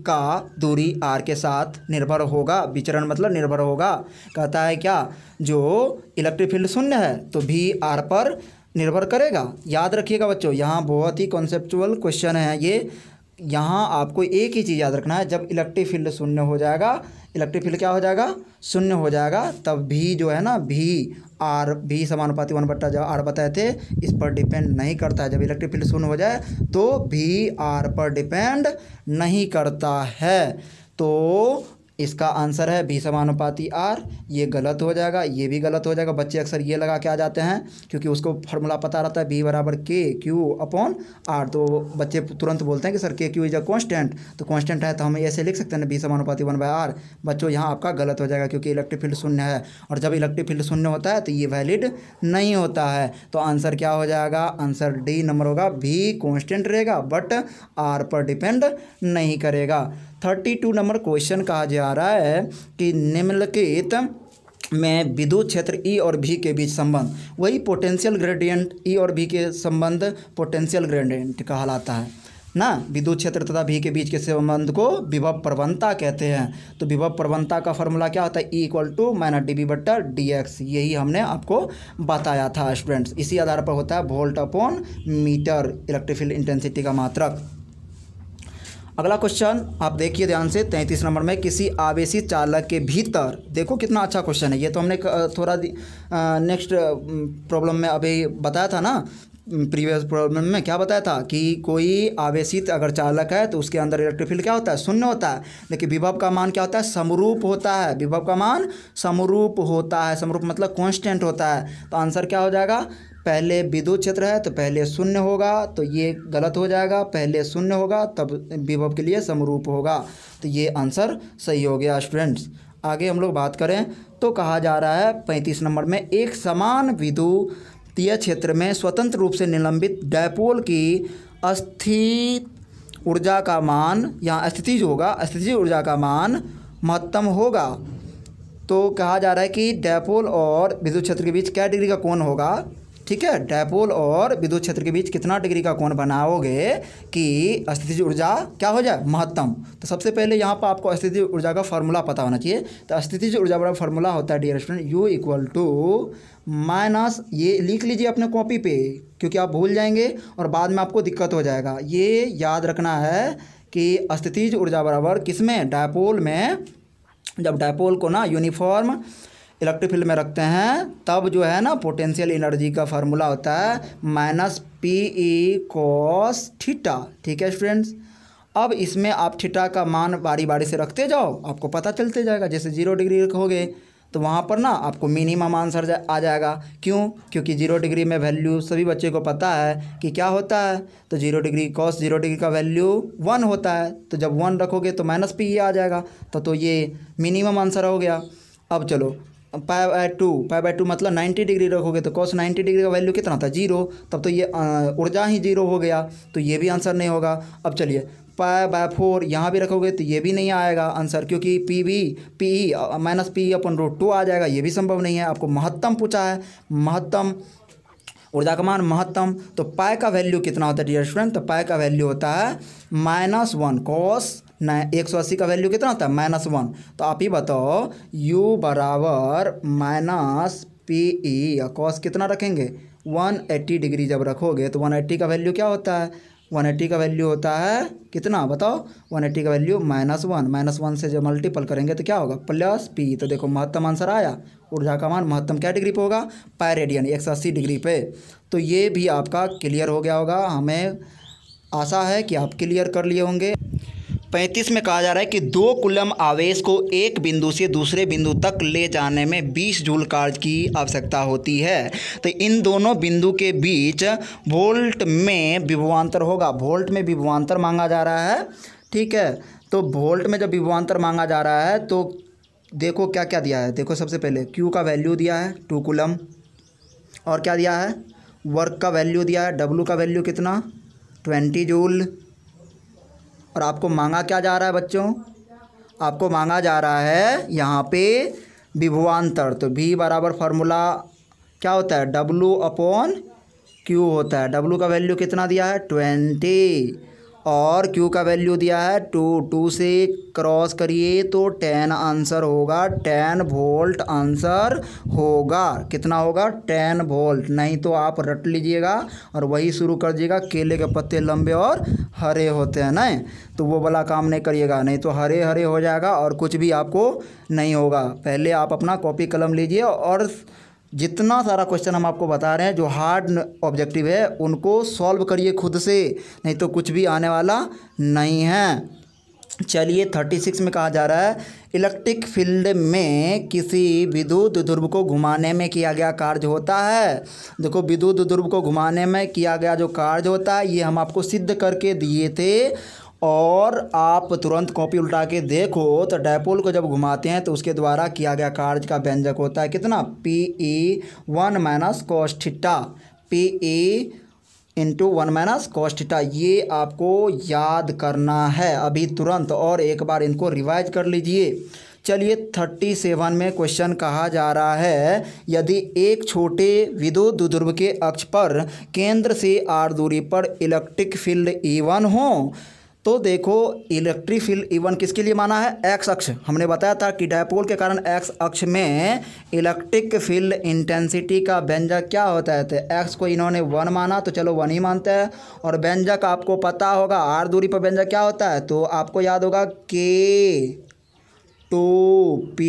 [SPEAKER 1] का दूरी R के साथ निर्भर होगा, विचरण मतलब निर्भर होगा। कहता है क्या, जो इलेक्ट्रिक फील्ड शून्य है तो V R पर निर्भर करेगा। याद रखिएगा बच्चों, यहाँ बहुत ही कॉन्सेप्चुअल क्वेश्चन है ये। यहाँ आपको एक ही चीज़ याद रखना है, जब इलेक्ट्रिक फील्ड शून्य हो जाएगा, इलेक्ट्रिक फील्ड क्या हो जाएगा, शून्य हो जाएगा, तब भी जो है ना भी समानुपाती 1/, जो R बताए थे, इस पर डिपेंड नहीं करता है। जब इलेक्ट्रिक फील्ड शून्य हो जाए तो भी R पर डिपेंड नहीं करता है। तो इसका आंसर है B समानुपाती R। ये गलत हो जाएगा, ये भी गलत हो जाएगा। बच्चे अक्सर ये लगा के आ जाते हैं क्योंकि उसको फार्मूला पता रहता है B बराबर KQ/R, तो बच्चे तुरंत बोलते हैं कि sir KQ is a constant, तो कांस्टेंट है तो हम ऐसे लिख सकते हैं B समानुपाती 1/R। बच्चों यहाँ आपका गलत हो जाएगा क्योंकि इलेक्ट्रिक फील्ड शून्य है, और जब इलेक्ट्रिक फील्ड शून्य होता है तो ये वैलिड नहीं होता है। तो आंसर क्या हो जाएगा, आंसर D नंबर होगा, B कांस्टेंट रहेगा बट R पर डिपेंड नहीं करेगा। 32 नंबर क्वेश्चन कहा जा रहा है कि निम्नलिखित में विद्युत क्षेत्र E और V के बीच संबंध, वही पोटेंशियल ग्रेडियंट E और V के संबंध पोटेंशियल ग्रेडियंट कहलाता है ना। विद्युत क्षेत्र तथा V के बीच के संबंध को विभव प्रवणता कहते हैं। तो विभव प्रवणता का फॉर्मूला क्या होता है, E इक्वल टू -dV/dx। यही हमने आपको बताया था स्टूडेंट्स। इसी आधार पर होता है volt upon metre, electric field intensity का मात्रक। अगला क्वेश्चन आप देखिए ध्यान से, 33 नंबर में, किसी आवेशित चालक के भीतर, देखो कितना अच्छा क्वेश्चन है ये, तो हमने थोड़ा नेक्स्ट प्रॉब्लम में अभी बताया था ना, प्रीवियस प्रॉब्लम में क्या बताया था कि कोई आवेशित अगर चालक है तो उसके अंदर इलेक्ट्रिक फील्ड क्या होता है, शून्य होता है, लेकिन विभव का मान क्या होता है, समरूप होता है। विभव का मान समरूप होता है, समरूप मतलब कांस्टेंट होता है। तो आंसर क्या हो जाएगा, पहले विद्युत क्षेत्र है तो पहले शून्य होगा, तो ये गलत हो जाएगा, पहले शून्य होगा तब विभव के लिए समरूप होगा। तो ये आंसर सही हो गया स्टूडेंट्स। आगे हम लोग बात करें तो कहा जा रहा है 35 नंबर में, एक समान विद्युतीय क्षेत्र में स्वतंत्र रूप से निलंबित डायपोल की स्थित ऊर्जा का मान, यहाँ स्थितिज होगा, स्थितिज ऊर्जा का मान महत्तम होगा। तो कहा जा रहा है कि डायपोल और विद्युत क्षेत्र के बीच क्या डिग्री का कोण होगा, ठीक है। डायपोल और विद्युत क्षेत्र के बीच कितना डिग्री का कोण बनाओगे कि स्थितिज ऊर्जा क्या हो जाए, महत्तम। तो सबसे पहले यहाँ पर आपको स्थितिज ऊर्जा का फार्मूला पता होना चाहिए। तो स्थितिज ऊर्जा बड़ा फार्मूला होता है dear student, U equal to minus, ये लिख लीजिए अपने कॉपी पे क्योंकि आप भूल जाएंगे और बाद में आपको दिक्कत हो जाएगा। ये याद रखना है कि स्थितिज ऊर्जा बराबर किसमें, डायपोल में। जब डायपोल को ना यूनिफॉर्म इलेक्ट्रिक फील्ड में रखते हैं तब जो है ना पोटेंशियल एनर्जी का फार्मूला होता है -PE cos थीटा, ठीक है स्टूडेंट्स। अब इसमें आप थीटा का मान बारी बारी से रखते जाओ, आपको पता चलते जाएगा। जैसे 0 डिग्री रखोगे तो वहाँ पर ना आपको मिनिमम आंसर आ जाएगा। क्यों, क्योंकि 0 डिग्री में वैल्यू सभी बच्चे को पता है कि क्या होता है। तो 0 डिग्री cos 0 डिग्री का वैल्यू 1 होता है, तो जब 1 रखोगे तो -PE आ जाएगा। तो ये मिनिमम आंसर हो गया। अब चलो पाई बाय टू मतलब 90 डिग्री रखोगे तो cos 90 डिग्री का वैल्यू कितना था 0, तब तो ये ऊर्जा ही 0 हो गया, तो ये भी आंसर नहीं होगा। अब चलिए पाई/4 यहाँ भी रखोगे तो ये भी नहीं आएगा आंसर, क्योंकि पी माइनस पी अपन √2 आ जाएगा, ये भी संभव नहीं है। आपको महत्तम पूछा है, महत्तम ऊर्जा का मान महत्तम, तो पाई का वैल्यू कितना होता है डियर स्टूडेंट, तो पाई का वैल्यू होता है -1 cos 180 का वैल्यू कितना होता है -1। तो आप ही बताओ u बराबर -PE cos कितना रखेंगे 180 डिग्री जब रखोगे तो 180 का वैल्यू क्या होता है, 180 का वैल्यू होता है कितना बताओ, 180 का वैल्यू -1 से जब मल्टीपल करेंगे तो क्या होगा +P। तो देखो महत्तम आंसर आया, ऊर्जा का मान महत्तम क्या डिग्री पे होगा, पाई रेडियन 180 डिग्री पे। तो ये भी आपका क्लियर हो गया होगा, हमें आशा है कि आप क्लियर कर लिए होंगे। 35 में कहा जा रहा है कि 2 कूलम आवेश को एक बिंदु से दूसरे बिंदु तक ले जाने में 20 जूल कार्य की आवश्यकता होती है। तो इन दोनों बिंदु के बीच वोल्ट में विभवांतर होगा, वोल्ट में विभवांतर मांगा जा रहा है, ठीक है। तो वोल्ट में जब विभवांतर मांगा जा रहा है तो देखो क्या क्या दिया है, देखो सबसे पहले Q का वैल्यू दिया है 2 कूलम, और क्या दिया है वर्क का वैल्यू दिया है, W का वैल्यू कितना 20 जूल। और आपको मांगा क्या जा रहा है बच्चों, आपको मांगा जा रहा है यहाँ पे विभवांतर। तो V बराबर फार्मूला क्या होता है W/Q होता है। W का वैल्यू कितना दिया है 20 और Q का वैल्यू दिया है 2 से क्रॉस करिए तो 10 आंसर होगा, 10 वोल्ट आंसर होगा। कितना होगा 10 वोल्ट, नहीं तो आप रट लीजिएगा और वही शुरू कर दीजिएगा, केले के पत्ते लंबे और हरे होते हैं ना, तो वो वाला काम नहीं करिएगा, नहीं तो हरे हरे हो जाएगा और कुछ भी आपको नहीं होगा। पहले आप अपना कॉपी कलम लीजिए और जितना सारा क्वेश्चन हम आपको बता रहे हैं जो हार्ड ऑब्जेक्टिव है उनको सॉल्व करिए खुद से, नहीं तो कुछ भी आने वाला नहीं है। चलिए 36 में कहा जा रहा है इलेक्ट्रिक फील्ड में किसी विद्युत ध्रुव को घुमाने में किया गया कार्य होता है। देखो विद्युत ध्रुव को घुमाने में किया गया जो कार्य होता है ये हम आपको सिद्ध करके दिए थे, और आप तुरंत कॉपी उल्टा के देखो तो डायपोल को जब घुमाते हैं तो उसके द्वारा किया गया कार्य का व्यंजक होता है कितना PE1 - cos theta, PE × 1 - cos theta. ये आपको याद करना है अभी तुरंत, और एक बार इनको रिवाइज कर लीजिए। चलिए 37 में क्वेश्चन कहा जा रहा है यदि एक छोटे विद्युत ध्रुव के अक्ष पर केंद्र से r दूरी पर इलेक्ट्रिक फील्ड E1 हो, तो देखो इलेक्ट्रिक फील्ड E1 किसके लिए माना है x अक्ष। हमने बताया था कि डायपोल के कारण x अक्ष में इलेक्ट्रिक फील्ड इंटेंसिटी का व्यंजक क्या होता है, तो x को इन्होंने 1 माना तो चलो 1 ही मानते हैं, और व्यंजक आपको पता होगा r दूरी पर व्यंजक क्या होता है, तो आपको याद होगा K2P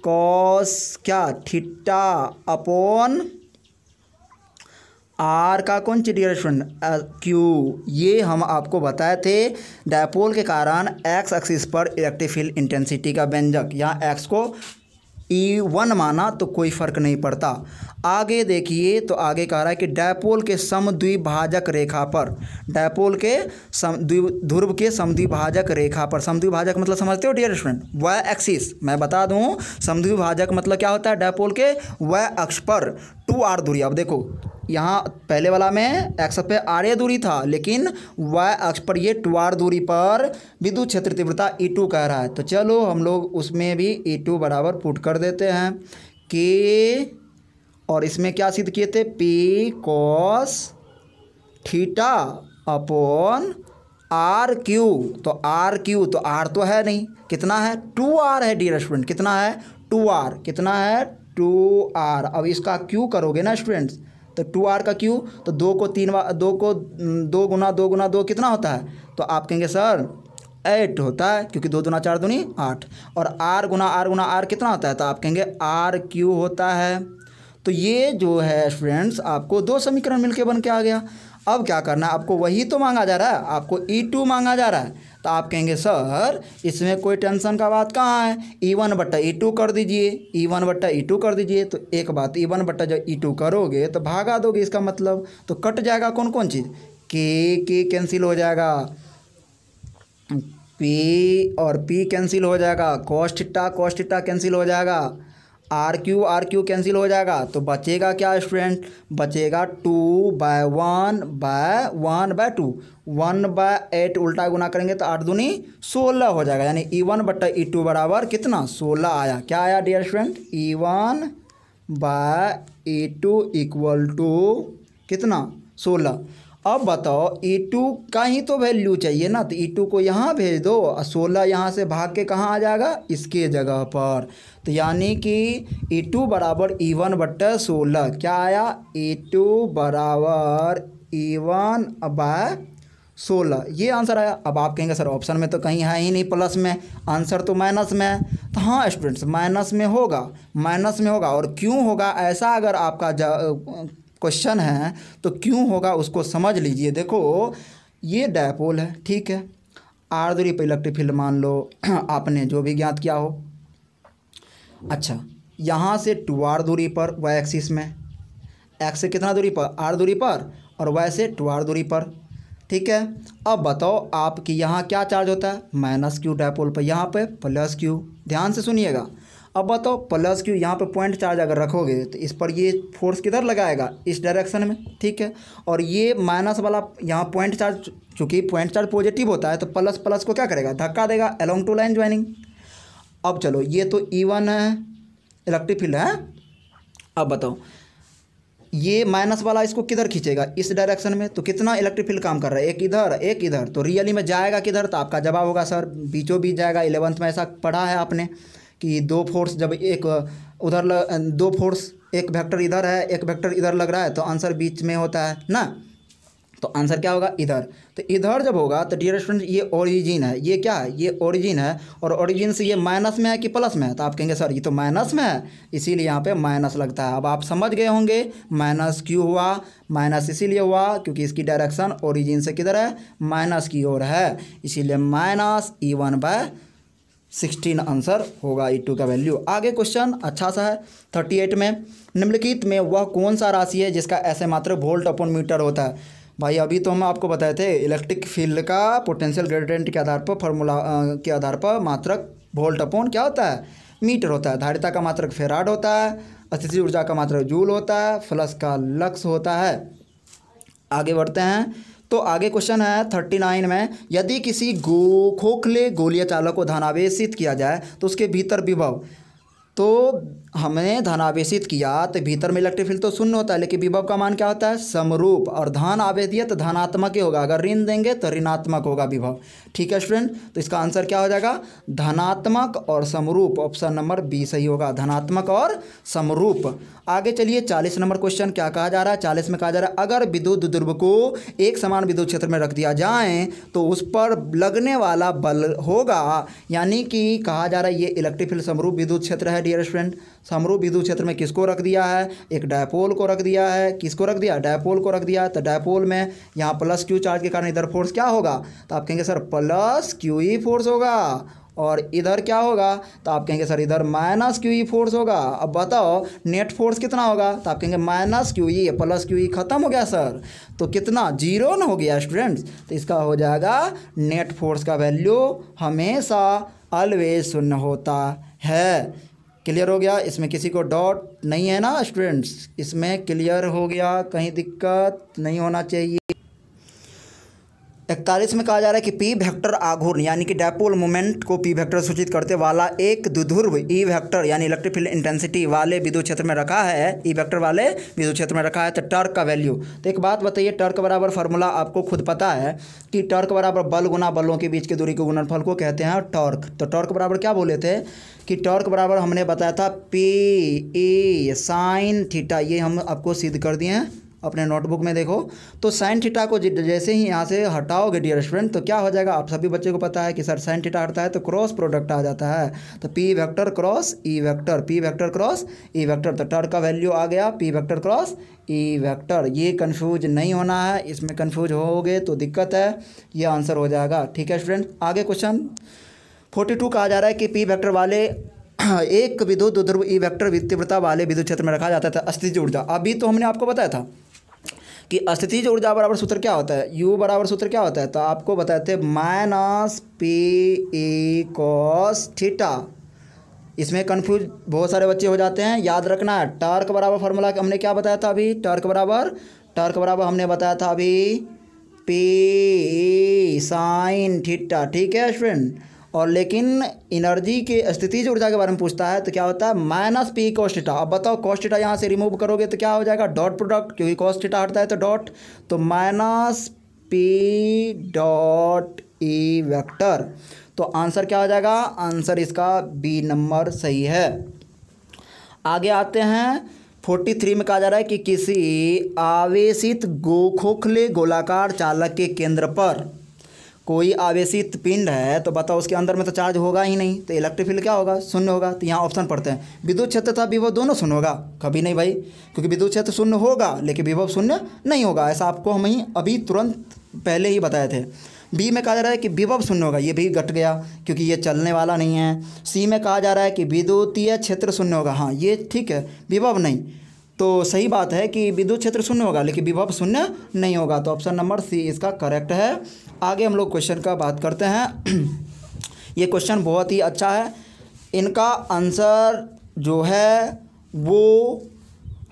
[SPEAKER 1] cos क्या थीटा अपॉन आर का कौन सी डियर स्टूडेंट Q। ये हम आपको बताए थे डायपोल के कारण x एक्सिस पर इलेक्ट्रिक फील्ड इंटेंसिटी का व्यंजक, यहाँ x को E1 माना तो कोई फ़र्क नहीं पड़ता। आगे देखिए तो आगे कह रहा है कि डायपोल के समद्विभाजक रेखा पर, डायपोल के ध्रुव के समद्विभाजक रेखा पर, समद्विभाजक मतलब समझते हो डियर स्टूडेंट y एक्सिस, मैं बता दूं समद्विभाजक मतलब क्या होता है डायपोल के y अक्ष पर 2r दूरी। अब देखो यहाँ पहले वाला में x पे r दूरी था, लेकिन y अक्ष पर ये 2r दूरी पर विद्युत क्षेत्र तीव्रता E2 कह रहा है। तो चलो हम लोग उसमें भी E2 बराबर पुट कर देते हैं कि, और इसमें क्या सिद्ध किए थे P cos theta upon RQ। तो RQ तो R तो है नहीं, कितना है 2R है डियर स्टूडेंट, कितना है 2R, कितना है 2R। अब इसका Q करोगे ना स्टूडेंट्स तो 2R का Q, तो 2 को 3 2 को 2 गुना 2 गुना 2 कितना होता है, तो आप कहेंगे सर 8 होता है, क्योंकि 2 दूना 4 दूनी 8, और R गुना R कितना होता है, तो आप कहेंगे RQ होता है। तो ये जो है स्टूडेंट्स आपको 2 समीकरण मिलके बन के आ गया। अब क्या करना है, आपको वही तो मांगा जा रहा है, आपको E2 मांगा जा रहा है, तो आप कहेंगे सर इसमें कोई टेंशन का बात कहाँ है, E1/E2 कर दीजिए, E1/E2 कर दीजिए। तो एक बात E1/E2 करोगे तो भागा दोगे, इसका मतलब तो कट जाएगा कौन कौन चीज़, के कैंसिल हो जाएगा, P और P कैंसिल हो जाएगा, cos थीटा कैंसिल हो जाएगा, आर क्यू कैंसिल हो जाएगा, तो बचेगा क्या स्टूडेंट, बचेगा 2/1/1/2, 1/8 उल्टा गुना करेंगे तो 8 दूनी 16 हो जाएगा, यानी E1/E2 बराबर कितना 16 आया। क्या आया dear student, E1/E2 equal to कितना 16। अब बताओ E2 का ही तो वैल्यू चाहिए ना, तो E2 को यहाँ भेज दो और 16 यहाँ से भाग के कहाँ आ जाएगा, इसके जगह पर। तो यानी कि E2 बराबर E1/16 क्या आया, E2 बराबर E1/16 ये आंसर आया। अब आप कहेंगे सर ऑप्शन में तो कहीं है ही नहीं प्लस में, आंसर तो माइनस में है। तो हाँ स्टूडेंट्स माइनस में होगा, माइनस में होगा। और क्यों होगा ऐसा, अगर आपका क्वेश्चन है तो क्यों होगा उसको समझ लीजिए। देखो ये डायपोल है, ठीक है, आर दूरी पर इलेक्ट्रिक फील्ड मान लो आपने जो भी ज्ञात किया हो। अच्छा यहाँ से 2r दूरी पर y एक्सिस में, x से कितना दूरी पर, r दूरी पर, और y से 2r दूरी पर, ठीक है। अब बताओ आपकी यहाँ क्या चार्ज होता है, -q डायपोल पर, यहाँ पे +q। ध्यान से सुनिएगा। अब बताओ +q यहाँ पे पॉइंट चार्ज अगर रखोगे तो इस पर ये फोर्स किधर लगाएगा, इस डायरेक्शन में, ठीक है। और ये माइनस वाला यहाँ पॉइंट चार्ज, चूँकि पॉइंट चार्ज पॉजिटिव होता है तो प्लस प्लस को क्या करेगा, धक्का देगा अलोंग टू लाइन ज्वाइनिंग। अब चलो ये तो E1 है, इलेक्ट्रिक फील्ड है। अब बताओ ये माइनस वाला इसको किधर खींचेगा, इस डायरेक्शन में, तो कितना इलेक्ट्रिक फील्ड काम कर रहा है, एक इधर एक इधर, तो रियली में जाएगा किधर, तो आपका जवाब होगा सर बीचों बीच जाएगा। 11th में ऐसा पढ़ा है आपने कि दो फोर्स जब एक उधर दो फोर्स, एक वेक्टर इधर है एक वेक्टर इधर लग रहा है तो आंसर बीच में होता है ना, तो आंसर क्या होगा इधर। तो इधर जब होगा तो डियर स्टूडेंट ये ओरिजिन है, ये क्या है, ये ओरिजिन है, और ओरिजिन से ये माइनस में है कि प्लस में है, तो आप कहेंगे सर ये तो माइनस में है इसीलिए यहाँ पे माइनस लगता है। अब आप समझ गए होंगे माइनस क्यों हुआ, माइनस इसीलिए हुआ क्योंकि इसकी डायरेक्शन ओरिजिन से किधर है, माइनस की ओर है, इसीलिए -E1/16 आंसर होगा E2 का वैल्यू। आगे क्वेश्चन अच्छा सा है 38 में, निम्नलिखित में वह कौन सा राशि है जिसका ऐसे मात्रक वोल्ट अपॉन मीटर होता है। भाई अभी तो हम आपको बताए थे इलेक्ट्रिक फील्ड का पोटेंशियल ग्रेडियंट के आधार पर, फार्मूला के आधार पर मात्रक वोल्ट अपॉन क्या होता है, मीटर होता है। धारिता का मात्रक फेराड होता है, स्थितिज ऊर्जा का मात्रक जूल होता है, फ्लक्स का लक्स होता है। आगे बढ़ते हैं तो आगे क्वेश्चन है 39 में, यदि किसी खोखले गोलीय चालक को धनावेशित किया जाए तो उसके भीतर विभव, तो हमने धनावेशित किया तो भीतर में इलेक्ट्रिक फील्ड तो शून्य होता है, लेकिन विभव का मान क्या होता है, समरूप, और धन आवेश दिया तो धनात्मक ही होगा, अगर ऋण देंगे तो ऋणात्मक होगा विभव, ठीक है स्टूडेंट। तो इसका आंसर क्या हो जाएगा, धनात्मक और समरूप, ऑप्शन नंबर बी सही होगा, धनात्मक और समरूप। आगे चलिए 40 नंबर क्वेश्चन क्या कहा जा रहा है, 40 में कहा जा रहा है अगर विद्युत ध्रुव को एक समान विद्युत क्षेत्र में रख दिया जाए तो उस पर लगने वाला बल होगा, यानी कि कहा जा रहा है ये इलेक्ट्रिक फील्ड समरूप विद्युत क्षेत्र है डियर स्टूडेंट। समरूप विद्युत क्षेत्र में किसको रख दिया है, एक डायपोल को रख दिया है, किसको रख दिया, डायपोल को रख दिया। तो डायपोल में यहाँ +q चार्ज के कारण इधर फोर्स क्या होगा, तो आप कहेंगे सर +QE फोर्स होगा, और इधर क्या होगा, तो आप कहेंगे सर इधर -QE फोर्स होगा। अब बताओ नेट फोर्स कितना होगा, तो आप कहेंगे -QE +QE खत्म हो गया सर, तो कितना 0 ना हो गया स्टूडेंट्स। तो इसका हो जाएगा नेट फोर्स का वैल्यू हमेशा ऑलवेज शून्य होता है। क्लियर हो गया, इसमें किसी को डाउट नहीं है ना स्टूडेंट्स, इसमें क्लियर हो गया, कहीं दिक्कत नहीं होना चाहिए। 41 में कहा जा रहा है कि पी वेक्टर आघूर्ण यानी कि डायपोल मोमेंट को पी वेक्टर सूचित करते वाला एक द्विध्रुव ई वेक्टर यानी इलेक्ट्रिक फील्ड इंटेंसिटी वाले विद्युत क्षेत्र में रखा है, ई वेक्टर वाले विद्युत क्षेत्र में रखा है, तो टर्क का वैल्यू। तो एक बात बताइए, टर्क बराबर फार्मूला आपको खुद पता है कि टर्क बराबर बल गुना बलों के बीच की दूरी के गुणनफल को कहते हैं टॉर्क। तो टॉर्क बराबर क्या बोले थे कि टॉर्क बराबर हमने बताया था PE sin थीटा, ये हम आपको सिद्ध कर दिए हैं अपने नोटबुक में देखो। तो साइन थीटा को जैसे ही यहाँ से हटाओगे डियर स्टूडेंट तो क्या हो जाएगा, आप सभी बच्चे को पता है कि सर साइन थीटा हटता है तो क्रॉस प्रोडक्ट आ जाता है, तो P vector cross E vector, P vector cross E vector, तो टर्क का वैल्यू आ गया P vector cross E vector. ये कन्फ्यूज नहीं होना है, इसमें कन्फ्यूज होगे तो दिक्कत है, ये आंसर हो जाएगा, ठीक है स्टूडेंट। आगे क्वेश्चन 42 कहा जा रहा है कि पी वेक्टर वाले एक विद्युत ध्रुव ई वेक्टर तीव्रता वाले विद्युत क्षेत्र में रखा जाता था स्थितिज ऊर्जा। अभी तो हमने आपको बताया था कि स्थितिज ऊर्जा बराबर सूत्र क्या होता है, U बराबर सूत्र क्या होता है, तो आपको बताए थे -PE cos थीटा इसमें कन्फ्यूज बहुत सारे बच्चे हो जाते हैं। याद रखना है टॉर्क बराबर फार्मूला हमने क्या बताया था अभी, टॉर्क बराबर हमने बताया था अभी P साइन थीटा, ठीक है स्टूडेंट। और लेकिन एनर्जी के स्थितिज ऊर्जा के बारे में पूछता है तो क्या होता है माइनस पी कॉस थीटा। अब बताओ कॉस थीटा यहाँ से रिमूव करोगे तो क्या हो जाएगा डॉट प्रोडक्ट, क्योंकि कॉस थीटा हटता है तो डॉट, तो minus P dot E vector. तो आंसर क्या हो जाएगा, आंसर इसका बी नंबर सही है। आगे आते हैं 43 में कहा जा रहा है कि किसी आवेशित खोखले गोलाकार चालक के केंद्र पर कोई आवेशित पिंड है, तो बताओ उसके अंदर में तो चार्ज होगा ही नहीं, तो इलेक्ट्रिक फील्ड क्या होगा, शून्य होगा। तो यहाँ ऑप्शन पढ़ते हैं विद्युत क्षेत्र तथा विभव दोनों शून्य होगा, कभी नहीं भाई, क्योंकि विद्युत क्षेत्र शून्य होगा लेकिन विभव शून्य नहीं होगा, ऐसा आपको हम ही अभी तुरंत पहले ही बताए थे। बी में कहा जा रहा है कि विभव शून्य होगा, ये भी घट गया क्योंकि ये चलने वाला नहीं है। सी में कहा जा रहा है कि विद्युतीय क्षेत्र शून्य होगा, हाँ ये ठीक है, विभव नहीं, तो सही बात है कि विद्युत क्षेत्र शून्य होगा लेकिन विभव शून्य नहीं होगा, तो ऑप्शन नंबर सी इसका करेक्ट है। आगे हम लोग क्वेश्चन का बात करते हैं। ये क्वेश्चन बहुत ही अच्छा है, इनका आंसर जो है वो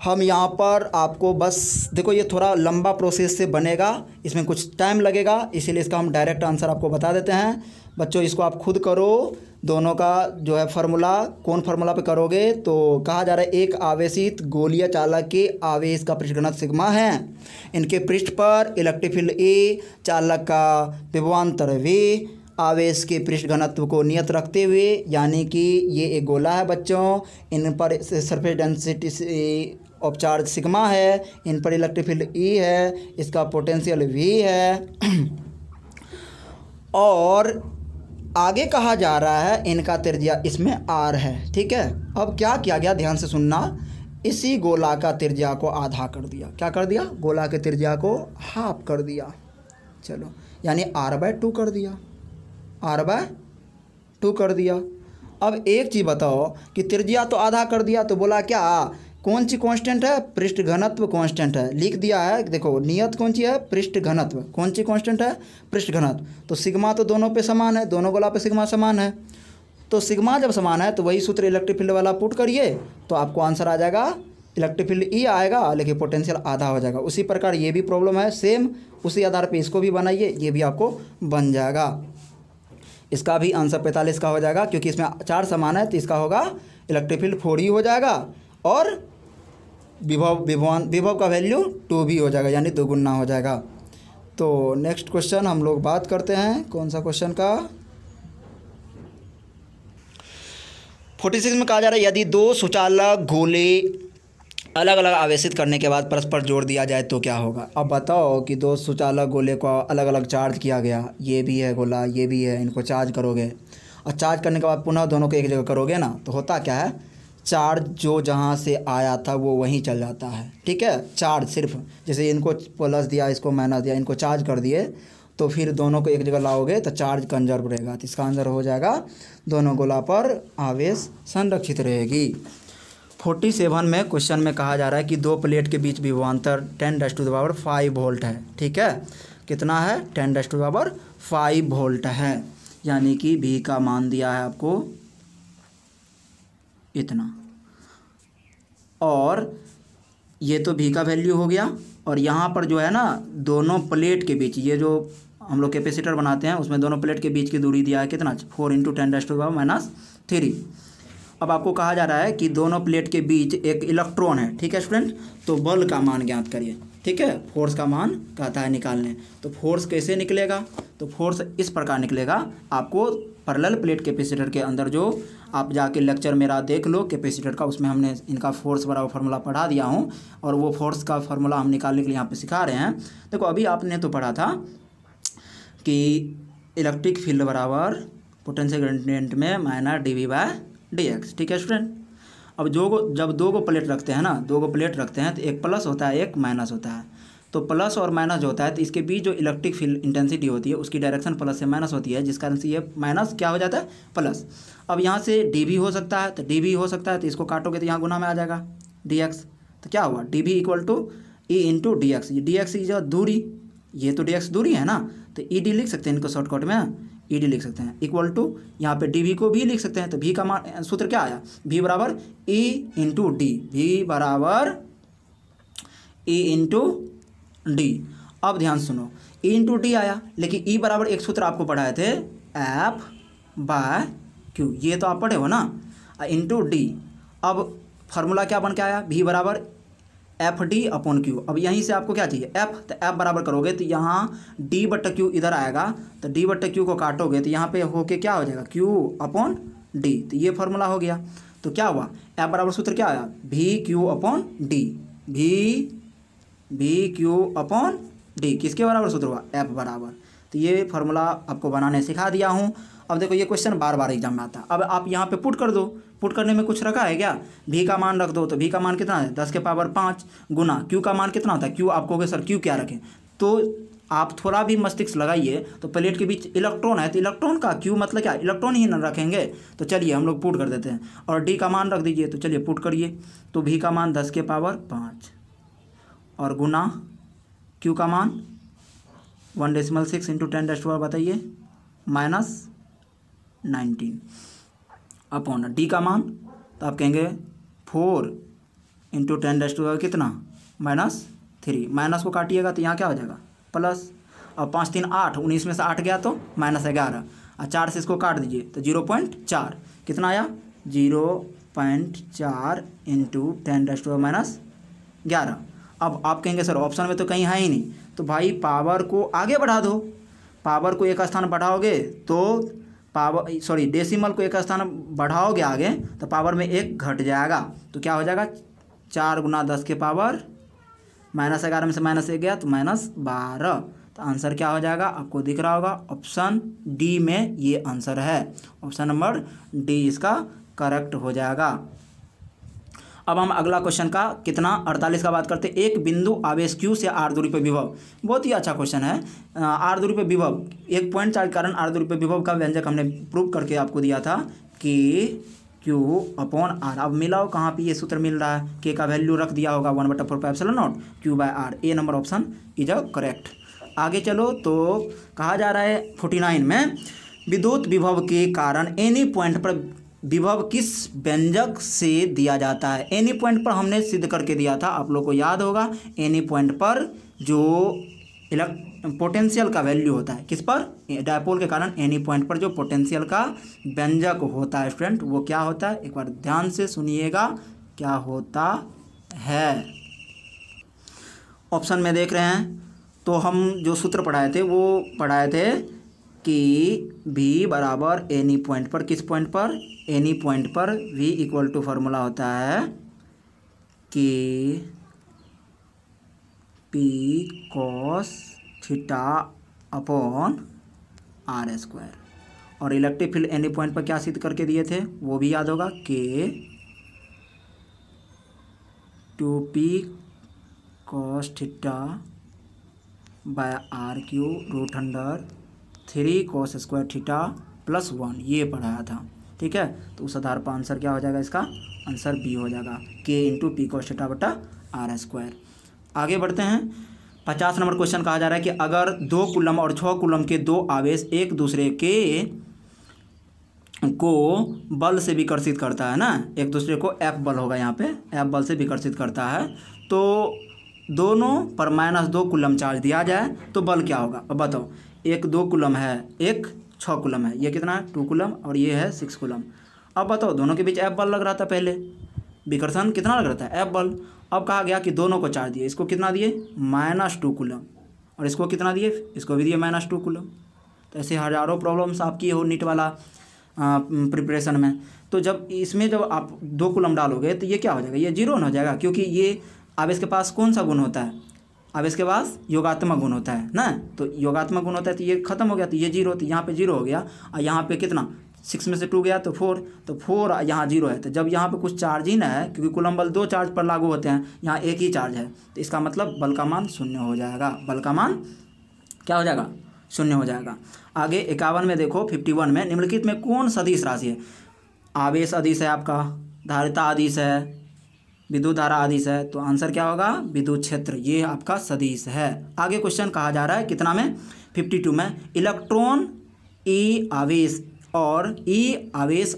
[SPEAKER 1] हम यहाँ पर आपको बस देखो, ये थोड़ा लंबा प्रोसेस से बनेगा, इसमें कुछ टाइम लगेगा, इसीलिए इसका हम डायरेक्ट आंसर आपको बता देते हैं। बच्चों इसको आप खुद करो, दोनों का जो है फार्मूला, कौन फार्मूला पे करोगे, तो कहा जा रहा है एक आवेशित गोलीय चालक के आवेश का पृष्ठ घनत्व सिग्मा है, इनके पृष्ठ पर इलेक्ट्रिक फील्ड ए, चालक का विभवांतर वी, आवेश के पृष्ठ घनत्व को नियत रखते हुए, यानी कि ये एक गोला है बच्चों, इन पर surface density of charge sigma है, इन पर इलेक्ट्रिक फील्ड ई है, इसका पोटेंशियल वी है और आगे कहा जा रहा है इनका त्रिज्या इसमें आर है, ठीक है। अब क्या किया गया, ध्यान से सुनना, इसी गोला का त्रिज्या को आधा कर दिया, क्या कर दिया, गोला के त्रिज्या को हाफ कर दिया, चलो यानी r/2 कर दिया, r/2 कर दिया। अब एक चीज़ बताओ कि त्रिज्या तो आधा कर दिया, तो बोला क्या कौन सी कांस्टेंट है, पृष्ठ घनत्व कांस्टेंट है, लिख दिया है, देखो नियत कौन सी है, पृष्ठ घनत्व, कौन सी कांस्टेंट है, पृष्ठ घनत्व। तो सिग्मा तो दोनों पे समान है, दोनों गोला पे सिग्मा समान है, तो सिग्मा जब समान है तो वही सूत्र इलेक्ट्रिक फील्ड वाला पुट करिए तो आपको आंसर आ जाएगा इलेक्ट्रिक फील्ड ई आएगा, लेकिन पोटेंशियल आधा हो जाएगा। उसी प्रकार ये भी प्रॉब्लम है सेम, उसी आधार पे इसको भी बनाइए, ये भी आपको बन जाएगा। इसका भी आंसर 45 का हो जाएगा, क्योंकि इसमें चार समान है तो इसका होगा इलेक्ट्रिक फील्ड 4 ही हो जाएगा और विभव का वैल्यू 2 भी हो जाएगा, यानी 2 गुना हो जाएगा। तो नेक्स्ट क्वेश्चन हम लोग बात करते हैं, कौन सा क्वेश्चन का, 46 में कहा जा रहा है यदि दो सुचालक गोले अलग अलग आवेशित करने के बाद परस्पर जोड़ दिया जाए तो क्या होगा। अब बताओ कि दो सुचालक गोले को अलग अलग चार्ज किया गया, ये भी है गोला, ये भी है, इनको चार्ज करोगे और चार्ज करने के बाद पुनः दोनों को एक जगह करोगे ना, तो होता क्या है, चार्ज जो जहाँ से आया था वो वहीं चल जाता है, ठीक है। चार्ज सिर्फ जैसे इनको प्लस दिया, इसको माइनस दिया, इनको चार्ज कर दिए, तो फिर दोनों को एक जगह लाओगे तो चार्ज कंजर्व रहेगा, तो इसका आंसर हो जाएगा दोनों गोला पर आवेश संरक्षित रहेगी। 47 में क्वेश्चन में कहा जा रहा है कि दो प्लेट के बीच विभवांतर 10⁵ वोल्ट है, ठीक है, कितना है, 10⁵ वोल्ट है, यानी कि भी का मान दिया है आपको इतना, और ये तो भी का वैल्यू हो गया, और यहाँ पर जो है ना दोनों प्लेट के बीच, ये जो हम लोग कैपेसिटर बनाते हैं उसमें दोनों प्लेट के बीच की दूरी दिया है कितना, 4 × 10⁻³ अब आपको कहा जा रहा है कि दोनों प्लेट के बीच एक इलेक्ट्रॉन है, ठीक है स्टूडेंट, तो बल का मान ज्ञात करिए, ठीक है, फोर्स का मान कहता है निकालने। तो फोर्स कैसे निकलेगा, तो फोर्स इस प्रकार निकलेगा, आपको पैरेलल प्लेट कैपेसिटर के अंदर जो आप जाके लेक्चर मेरा देख लो कैपेसिटर का, उसमें हमने इनका फोर्स बराबर फार्मूला पढ़ा दिया हूँ, और वो फोर्स का फार्मूला हम निकालने के लिए यहाँ पे सिखा रहे हैं। देखो अभी आपने तो पढ़ा था कि इलेक्ट्रिक फील्ड बराबर पोटेंशियल ग्रेडियंट में माइनस dV/dx, ठीक है स्टूडेंट। अब जब दो को प्लेट रखते हैं ना, दो को प्लेट रखते हैं तो एक प्लस होता है एक माइनस होता है, तो प्लस और माइनस जो होता है तो इसके बीच जो इलेक्ट्रिक फील्ड इंटेंसिटी होती है उसकी डायरेक्शन प्लस से माइनस होती है, जिस कारण से ये माइनस क्या हो जाता है प्लस। अब यहाँ से dV हो सकता है, तो dV हो सकता है, तो इसको काटोगे तो यहाँ गुना में आ जाएगा dx, तो क्या हुआ dV = E × dx, dx की जो दूरी, ये तो dx दूरी है ना, तो ed लिख सकते हैं इनको शॉर्टकट में, ईडी लिख सकते हैं, इक्वल टू यहाँ पे डी वी को भी लिख सकते हैं। तो भी का मान सूत्र क्या आया, भी बराबर ई इंटू डी, भी बराबर ई इंटू डी। अब ध्यान सुनो, ई इंटू डी आया, लेकिन ई बराबर एक सूत्र आपको पढ़ाए थे एफ बाय क्यू, ये तो आप पढ़े हो ना, इंटू डी। अब फार्मूला क्या बन के आया, भी बराबर एफ डी अपॉन क्यू। अब यहीं से आपको क्या चाहिए, एफ, तो एफ बराबर करोगे तो यहाँ डी बट्टा क्यू इधर आएगा, तो डी बट्टा क्यू को काटोगे तो यहाँ पे होके क्या हो जाएगा, क्यू अपॉन डी। तो ये फार्मूला हो गया। तो क्या हुआ, एफ बराबर सूत्र क्या आया, भी क्यू अपॉन डी, भी क्यू अपॉन डी, किसके बराबर सूत्र हुआ, एफ बराबर। तो ये फार्मूला आपको बनाने सिखा दिया हूँ। अब देखो ये क्वेश्चन बार बार एग्जाम में आता है। अब आप यहाँ पे पुट कर दो, पुट करने में कुछ रखा है क्या, भी का मान रख दो, तो भी का मान कितना है 10 के पावर 5 गुना क्यू का मान कितना होता है, क्यू आपको कहोगे सर क्यू क्या रखें, तो आप थोड़ा भी मस्तिष्क लगाइए। तो प्लेट के बीच इलेक्ट्रॉन है, तो इलेक्ट्रॉन का क्यू मतलब क्या, इलेक्ट्रॉन ही न रखेंगे। तो चलिए हम लोग पुट कर देते हैं, और डी का मान रख दीजिए। तो चलिए पुट करिए, तो भी का मान 10 के पावर 5 और गुना क्यू का मान 1.6 इंटू 10⁻⁴ बताइए -19 अपॉन डी का मान, तो आप कहेंगे 4 इंटू 10⁻⁴ कितना -3, माइनस को काटिएगा तो यहाँ क्या हो जाएगा प्लस, और 5 3 8, 19 में से 8 गया तो -11, और 4 से इसको काट दीजिए तो 0.4 कितना आया 0.4 इंटू 10⁻⁻11। अब आप कहेंगे सर ऑप्शन में तो कहीं है ही नहीं, तो भाई पावर को आगे बढ़ा दो, पावर को एक स्थान बढ़ाओगे तो पावर डेसिमल को एक स्थान बढ़ाओगे आगे तो पावर में 1 घट जाएगा, तो क्या हो जाएगा 4 गुना 10 के पावर -11 में से -1 गया तो -12। तो आंसर क्या हो जाएगा आपको दिख रहा होगा, ऑप्शन डी में ये आंसर है, ऑप्शन नंबर डी इसका करेक्ट हो जाएगा। अब हम अगला क्वेश्चन का कितना 48 का बात करते हैं। एक बिंदु आवेश Q से r दूरी पर विभव, बहुत ही अच्छा क्वेश्चन है। r दूरी पर विभव, एक पॉइंट चार्ज कारण r दूरी पर विभव का व्यंजक हमने प्रूव करके आपको दिया था कि Q अपॉन r। अब मिलाओ कहाँ पे ये सूत्र मिल रहा है, K का वैल्यू रख दिया होगा 1/4πε0 Q by r, A number option is a correct. आगे चलो, तो कहा जा रहा है 49 में विद्युत विभव के कारण एनी पॉइंट पर विभव किस व्यंजक से दिया जाता है। एनी पॉइंट पर हमने सिद्ध करके दिया था, आप लोग को याद होगा। एनी पॉइंट पर जो पोटेंशियल का वैल्यू होता है, किस पर, डायपोल के कारण एनी पॉइंट पर जो पोटेंशियल का व्यंजक होता है स्टूडेंट, वो क्या होता है, एक बार ध्यान से सुनिएगा क्या होता है। ऑप्शन में देख रहे हैं, तो हम जो सूत्र पढ़ाए थे वो पढ़ाए थे कि V बराबर एनी पॉइंट पर, किस पॉइंट पर, एनी पॉइंट पर V इक्वल टू फार्मूला होता है कि P cos theta upon r²। और इलेक्ट्रिक फील्ड एनी पॉइंट पर क्या सिद्ध करके दिए थे वो भी याद होगा, K 2P cos theta by r³ √3 cos² theta +1, ये पढ़ाया था, ठीक है। तो उस आधार पर आंसर क्या हो जाएगा, इसका आंसर बी हो जाएगा, K into P cos theta बटा r²। आगे बढ़ते हैं। 50 नंबर क्वेश्चन कहा जा रहा है कि अगर 2 कूलम और 6 कूलम के 2 आवेश एक दूसरे के को बल से विकर्षित करता है ना, एक दूसरे को F बल होगा यहाँ पे, F बल से विकर्षित करता है, तो दोनों पर -2 कूलम चार्ज दिया जाए तो बल क्या होगा। अब बताओ, एक 2 कूलम है, एक 6 कूलम है, ये कितना है 2 कूलम और ये है 6 कूलम। अब बताओ दोनों के बीच F बल लग रहा था, पहले विकर्षण कितना लग रहा था F बल। अब कहा गया कि दोनों को चार्ज दिए, इसको कितना दिए -2 कूलम और इसको कितना दिए, इसको भी दिए -2 कूलम। तो ऐसे हज़ारों प्रॉब्लम्स आप किए हो नीट वाला प्रिपरेशन में। तो जब इसमें जब आप 2 कूलम डालोगे तो ये क्या हो जाएगा, ये 0 हो जाएगा, क्योंकि ये आवेश के पास कौन सा गुण होता है, आवेश के पास योगात्मक गुण होता है ना, तो योगात्मक गुण होता है, तो ये खत्म हो गया, तो ये 0, तो यहाँ पे 0 हो गया। और यहाँ पे कितना 6 में से 2 गया तो 4, तो 4 यहाँ 0 है। तो जब यहाँ पे कुछ चार्ज ही ना है, क्योंकि कूलम बल 2 चार्ज पर लागू होते हैं, यहाँ एक ही चार्ज है, तो इसका मतलब बल का मान 0 हो जाएगा, बल का मान क्या हो जाएगा 0 हो जाएगा। आगे 51 में देखो, 51 में निम्नलिखित में कौन सदिश राशि है। आवेश अदिश है आपका, धारिता अदिश है, विद्युत धारा अदिश है, तो आंसर क्या होगा विद्युत क्षेत्र, ये आपका सदिश है। आगे क्वेश्चन कहा जा रहा है कितना में 52 में, इलेक्ट्रॉन ई आवेश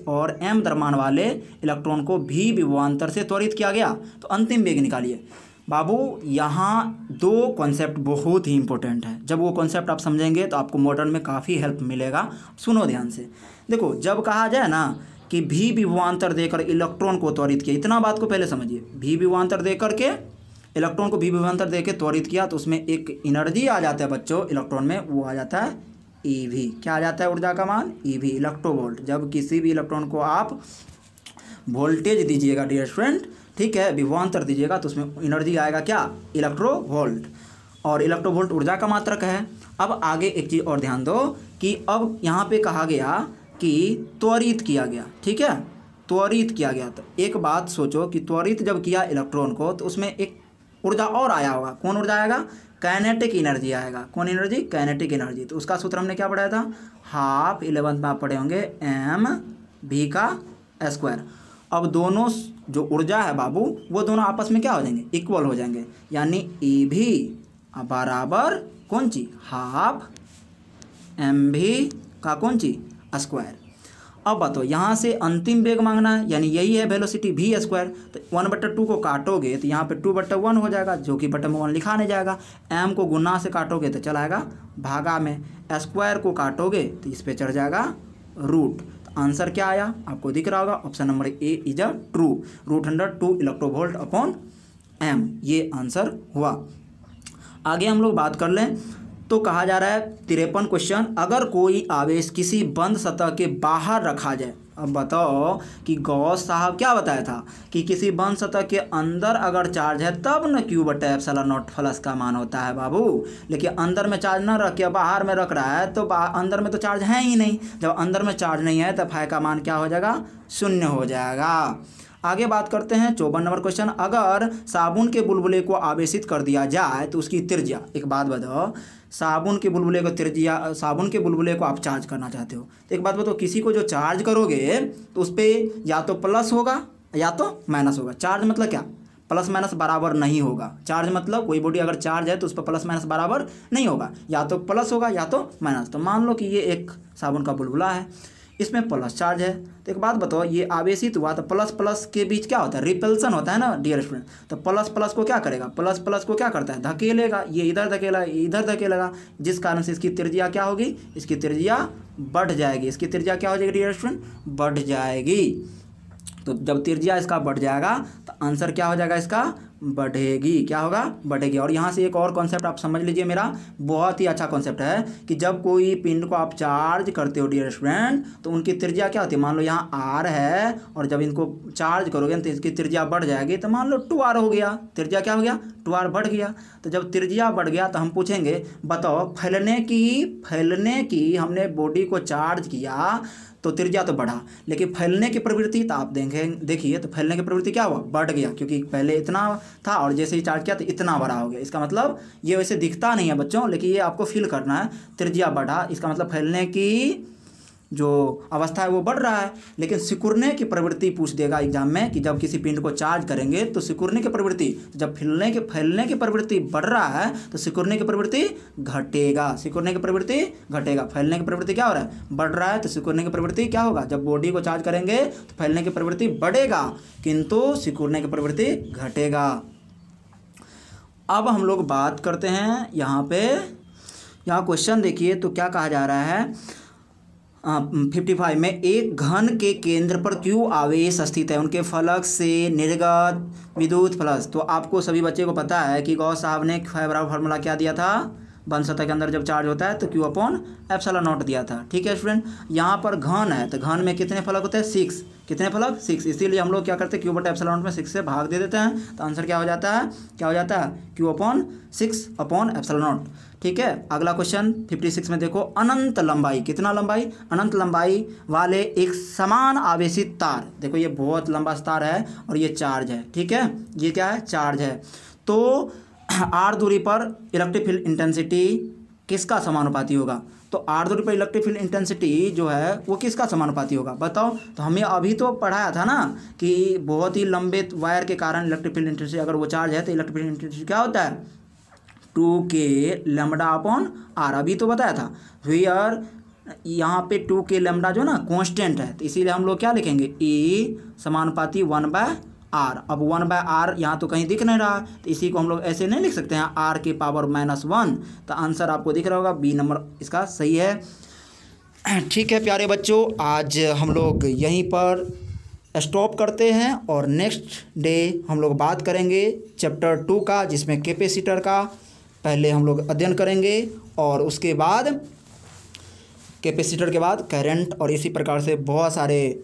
[SPEAKER 1] और m द्रव्यमान वाले इलेक्ट्रॉन को भी विभवांतर से त्वरित किया गया, तो अंतिम वेग निकालिए। बाबू यहाँ दो कॉन्सेप्ट बहुत ही इंपॉर्टेंट है, जब वो कॉन्सेप्ट आप समझेंगे तो आपको मॉडर्न में काफ़ी हेल्प मिलेगा। सुनो ध्यान से, देखो जब कहा जाए ना कि भी विभवांतर देकर इलेक्ट्रॉन को त्वरित किया, इतना बात को पहले समझिए। भी विभवांतर दे करके इलेक्ट्रॉन को भी विभवांतर दे के त्वरित किया, तो उसमें एक एनर्जी आ जाता है बच्चों इलेक्ट्रॉन में, वो आ जाता है ईवी। क्या आ जाता है ऊर्जा का मान? EV, electronvolt. जब किसी भी इलेक्ट्रॉन को आप वोल्टेज दीजिएगा डियर स्टूडेंट, ठीक है, विभवांतर दीजिएगा, तो उसमें एनर्जी आएगा क्या? इलेक्ट्रोवोल्ट। और इलेक्ट्रोवोल्ट ऊर्जा का मात्रक है। अब आगे एक चीज़ और ध्यान दो कि अब यहाँ पे कहा गया कि त्वरित किया गया, ठीक है, त्वरित किया गया। तो एक बात सोचो कि त्वरित जब किया इलेक्ट्रॉन को, तो उसमें एक ऊर्जा और आया होगा। कौन ऊर्जा आएगा? काइनेटिक एनर्जी आएगा। कौन एनर्जी? Kinetic energy. तो उसका सूत्र हमने क्या पढ़ाया था? हाफ 11th में आप पढ़े होंगे mv का स्क्वायर। अब दोनों जो ऊर्जा है बाबू, वो दोनों आपस में क्या हो जाएंगे? इक्वल हो जाएंगे, यानी EV बराबर कौन ची? हाफ mv का कौन ची? स्क्वायर। अब बताओ यहाँ से अंतिम वेग मांगना है, यानी यही है वेलोसिटी v स्क्वायर। तो 1/2 को काटोगे तो यहाँ पे 2/1 हो जाएगा, जो कि बटा में 1 लिखा नहीं जाएगा। m को गुना से काटोगे तो चला आएगा भागा में, स्क्वायर को काटोगे तो इस पे चढ़ जाएगा रूट। तो आंसर क्या आया आपको दिख रहा होगा, option number A is a true. √102 electronvolt upon m, ये आंसर हुआ। आगे हम लोग बात कर लें तो कहा जा रहा है 53 क्वेश्चन, अगर कोई आवेश किसी बंद सतह के बाहर रखा जाए। अब बताओ कि गॉस साहब क्या बताया था कि किसी बंद सतह के अंदर अगर चार्ज है तब न Q/ε0 प्लस का मान होता है बाबू। लेकिन अंदर में चार्ज न रख के बाहर में रख रहा है, तो अंदर में तो चार्ज है ही नहीं। जब अंदर में चार्ज नहीं है तो फाई का मान क्या हो जाएगा? 0 हो जाएगा। आगे बात करते हैं 54 नंबर क्वेश्चन, अगर साबुन के बुलबुले को आवेशित कर दिया जाए तो उसकी त्रिज्या। एक बात बताओ, साबुन के बुलबुले को त्रिज्या, साबुन के बुलबुले को आप चार्ज करना चाहते हो, तो एक बात बताओ, किसी को जो चार्ज करोगे तो उस पर या तो प्लस होगा या तो माइनस होगा। चार्ज मतलब क्या? प्लस माइनस बराबर नहीं होगा। चार्ज मतलब कोई बॉडी अगर चार्ज है तो उस पर प्लस माइनस बराबर नहीं होगा, या तो प्लस होगा या तो माइनस। तो मान लो कि ये एक साबुन का बुलबुला है, इसमें प्लस चार्ज है, तो एक बात बताओ, ये आवेशित हुआ तो प्लस प्लस के बीच क्या होता है? रिपल्सन होता है ना डियर स्टूडेंट। तो प्लस प्लस को क्या करेगा? प्लस प्लस को क्या करता है? धकेलेगा। ये इधर धकेला, इधर धकेलेगा, जिस कारण से इसकी त्रिज्या क्या होगी? इसकी त्रिज्या बढ़ जाएगी। इसकी त्रिज्या क्या हो जाएगी डियर स्टूडेंट? बढ़ जाएगी। तो जब त्रिज्या इसका बढ़ जाएगा तो आंसर क्या हो जाएगा? इसका बढ़ेगी। क्या होगा? बढ़ेगी। और यहाँ से एक और कॉन्सेप्ट आप समझ लीजिए, मेरा बहुत ही अच्छा कॉन्सेप्ट है कि जब कोई पिंड को आप चार्ज करते हो डियर स्टूडेंट, तो उनकी त्रिज्या क्या होती है? मान लो यहाँ r है, और जब इनको चार्ज करोगे तो इसकी त्रिज्या बढ़ जाएगी। तो मान लो 2r हो गया, त्रिज्या क्या हो गया? 2r बढ़ गया। तो जब त्रिज्या बढ़ गया तो हम पूछेंगे, बताओ फैलने की हमने बॉडी को चार्ज किया तो त्रिज्या तो बढ़ा, लेकिन फैलने की प्रवृत्ति तो आप देखिए, तो फैलने की प्रवृत्ति क्या हुआ? बढ़ गया, क्योंकि पहले इतना था और जैसे ही चार्ज किया तो इतना बड़ा हो गया। इसका मतलब ये वैसे दिखता नहीं है बच्चों, लेकिन ये आपको फील करना है, त्रिज्या बढ़ा, इसका मतलब फैलने की जो अवस्था है वो बढ़ रहा है। लेकिन सिकुड़ने की प्रवृत्ति पूछ देगा एग्जाम में कि जब किसी पिंड को चार्ज करेंगे तो सिकुड़ने की प्रवृत्ति, जब फैलने की प्रवृत्ति बढ़ रहा है तो सिकुड़ने की प्रवृत्ति घटेगा। सिकुड़ने की प्रवृत्ति घटेगा, फैलने की प्रवृत्ति क्या हो रहा है? बढ़ रहा है। तो सिकुड़ने की प्रवृत्ति क्या होगा? जब बॉडी को चार्ज करेंगे तो फैलने की प्रवृत्ति बढ़ेगा, किंतु सिकुड़ने की प्रवृत्ति घटेगा। अब हम लोग बात करते हैं यहाँ क्वेश्चन देखिए तो क्या कहा जा रहा है 55 में, एक घन के केंद्र पर Q आवेश स्थित है, उनके फलक से निर्गत विद्युत फ्लक्स। तो आपको सभी बच्चे को पता है कि गॉस साहब ने फार्मूला क्या दिया था? बंद सतह के अंदर जब चार्ज होता है तो Q/ε0 दिया था। ठीक है स्टूडेंट, यहाँ पर घन है तो घन में कितने फलक होते हैं? 6। कितने फलक? 6। इसीलिए हम लोग क्या करते हैं? Q/ε0 में 6 से भाग दे देते हैं, तो आंसर क्या हो जाता है? Q/6/ε0। ठीक है, अगला क्वेश्चन 56 में देखो, अनंत लंबाई, कितना लंबाई? अनंत लंबाई वाले एक समान आवेशित तार, देखो ये बहुत लंबा तार है और ये चार्ज है। ठीक है, ये क्या है? चार्ज है। तो r दूरी पर इलेक्ट्रिक फील्ड इंटेंसिटी किसका समानुपाती होगा? तो r दूरी पर इलेक्ट्रिक फील्ड इंटेंसिटी जो है वो किसका समानुपाती होगा? बताओ। तो हमें अभी तो पढ़ाया था ना कि बहुत ही लंबे वायर के कारण इलेक्ट्रिक फील्ड इंटेंसिटी, अगर वो चार्ज है तो इलेक्ट्रिक फील्ड इंटेंसिटी क्या होता है? 2k λ/r। अभी तो बताया था। वेयर यहाँ पे 2k लैम्डा जो ना कांस्टेंट है, तो इसीलिए हम लोग क्या लिखेंगे, E समानुपाती 1/r। अब 1/r यहाँ तो कहीं दिख नहीं रहा, तो इसी को हम लोग ऐसे नहीं लिख सकते हैं r के पावर -1। तो आंसर आपको दिख रहा होगा, बी नंबर इसका सही है। ठीक है प्यारे बच्चों, आज हम लोग यहीं पर स्टॉप करते हैं और नेक्स्ट डे हम लोग बात करेंगे चैप्टर 2 का, जिसमें कैपेसिटर का पहले हम लोग अध्ययन करेंगे और उसके बाद कैपेसिटर के बाद करंट, और इसी प्रकार से बहुत सारे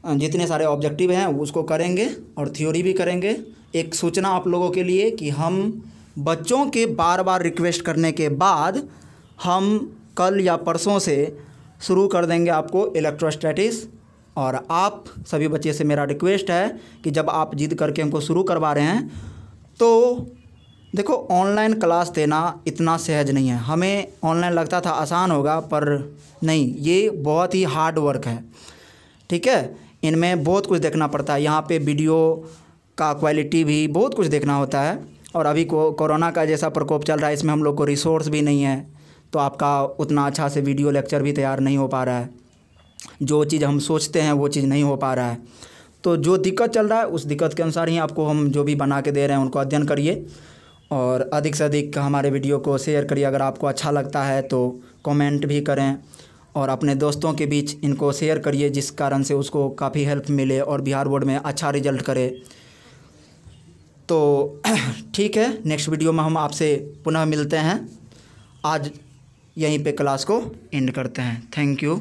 [SPEAKER 1] जितने सारे ऑब्जेक्टिव हैं उसको करेंगे और थ्योरी भी करेंगे। एक सूचना आप लोगों के लिए कि हम बच्चों के बार बार रिक्वेस्ट करने के बाद हम कल या परसों से शुरू कर देंगे आपको इलेक्ट्रोस्टैटिक्स। और आप सभी बच्चे से मेरा रिक्वेस्ट है कि जब आप जिद करके हमको शुरू करवा रहे हैं तो देखो, ऑनलाइन क्लास देना इतना सहज नहीं है। हमें ऑनलाइन लगता था आसान होगा, पर नहीं, ये बहुत ही हार्ड वर्क है। ठीक है, इनमें बहुत कुछ देखना पड़ता है। यहाँ पे वीडियो का क्वालिटी भी बहुत कुछ देखना होता है। और अभी कोरोना का जैसा प्रकोप चल रहा है, इसमें हम लोग को रिसोर्स भी नहीं है, तो आपका उतना अच्छा से वीडियो लेक्चर भी तैयार नहीं हो पा रहा है। जो चीज़ हम सोचते हैं वो चीज़ नहीं हो पा रहा है। तो जो दिक्कत चल रहा है उस दिक्कत के अनुसार ही आपको हम जो भी बना के दे रहे हैं उनको अध्ययन करिए और अधिक से अधिक हमारे वीडियो को शेयर करिए। अगर आपको अच्छा लगता है तो कमेंट भी करें और अपने दोस्तों के बीच इनको शेयर करिए, जिस कारण से उसको काफ़ी हेल्प मिले और बिहार बोर्ड में अच्छा रिजल्ट करे। तो ठीक है, नेक्स्ट वीडियो में हम आपसे पुनः मिलते हैं। आज यहीं पे क्लास को एंड करते हैं। Thank you.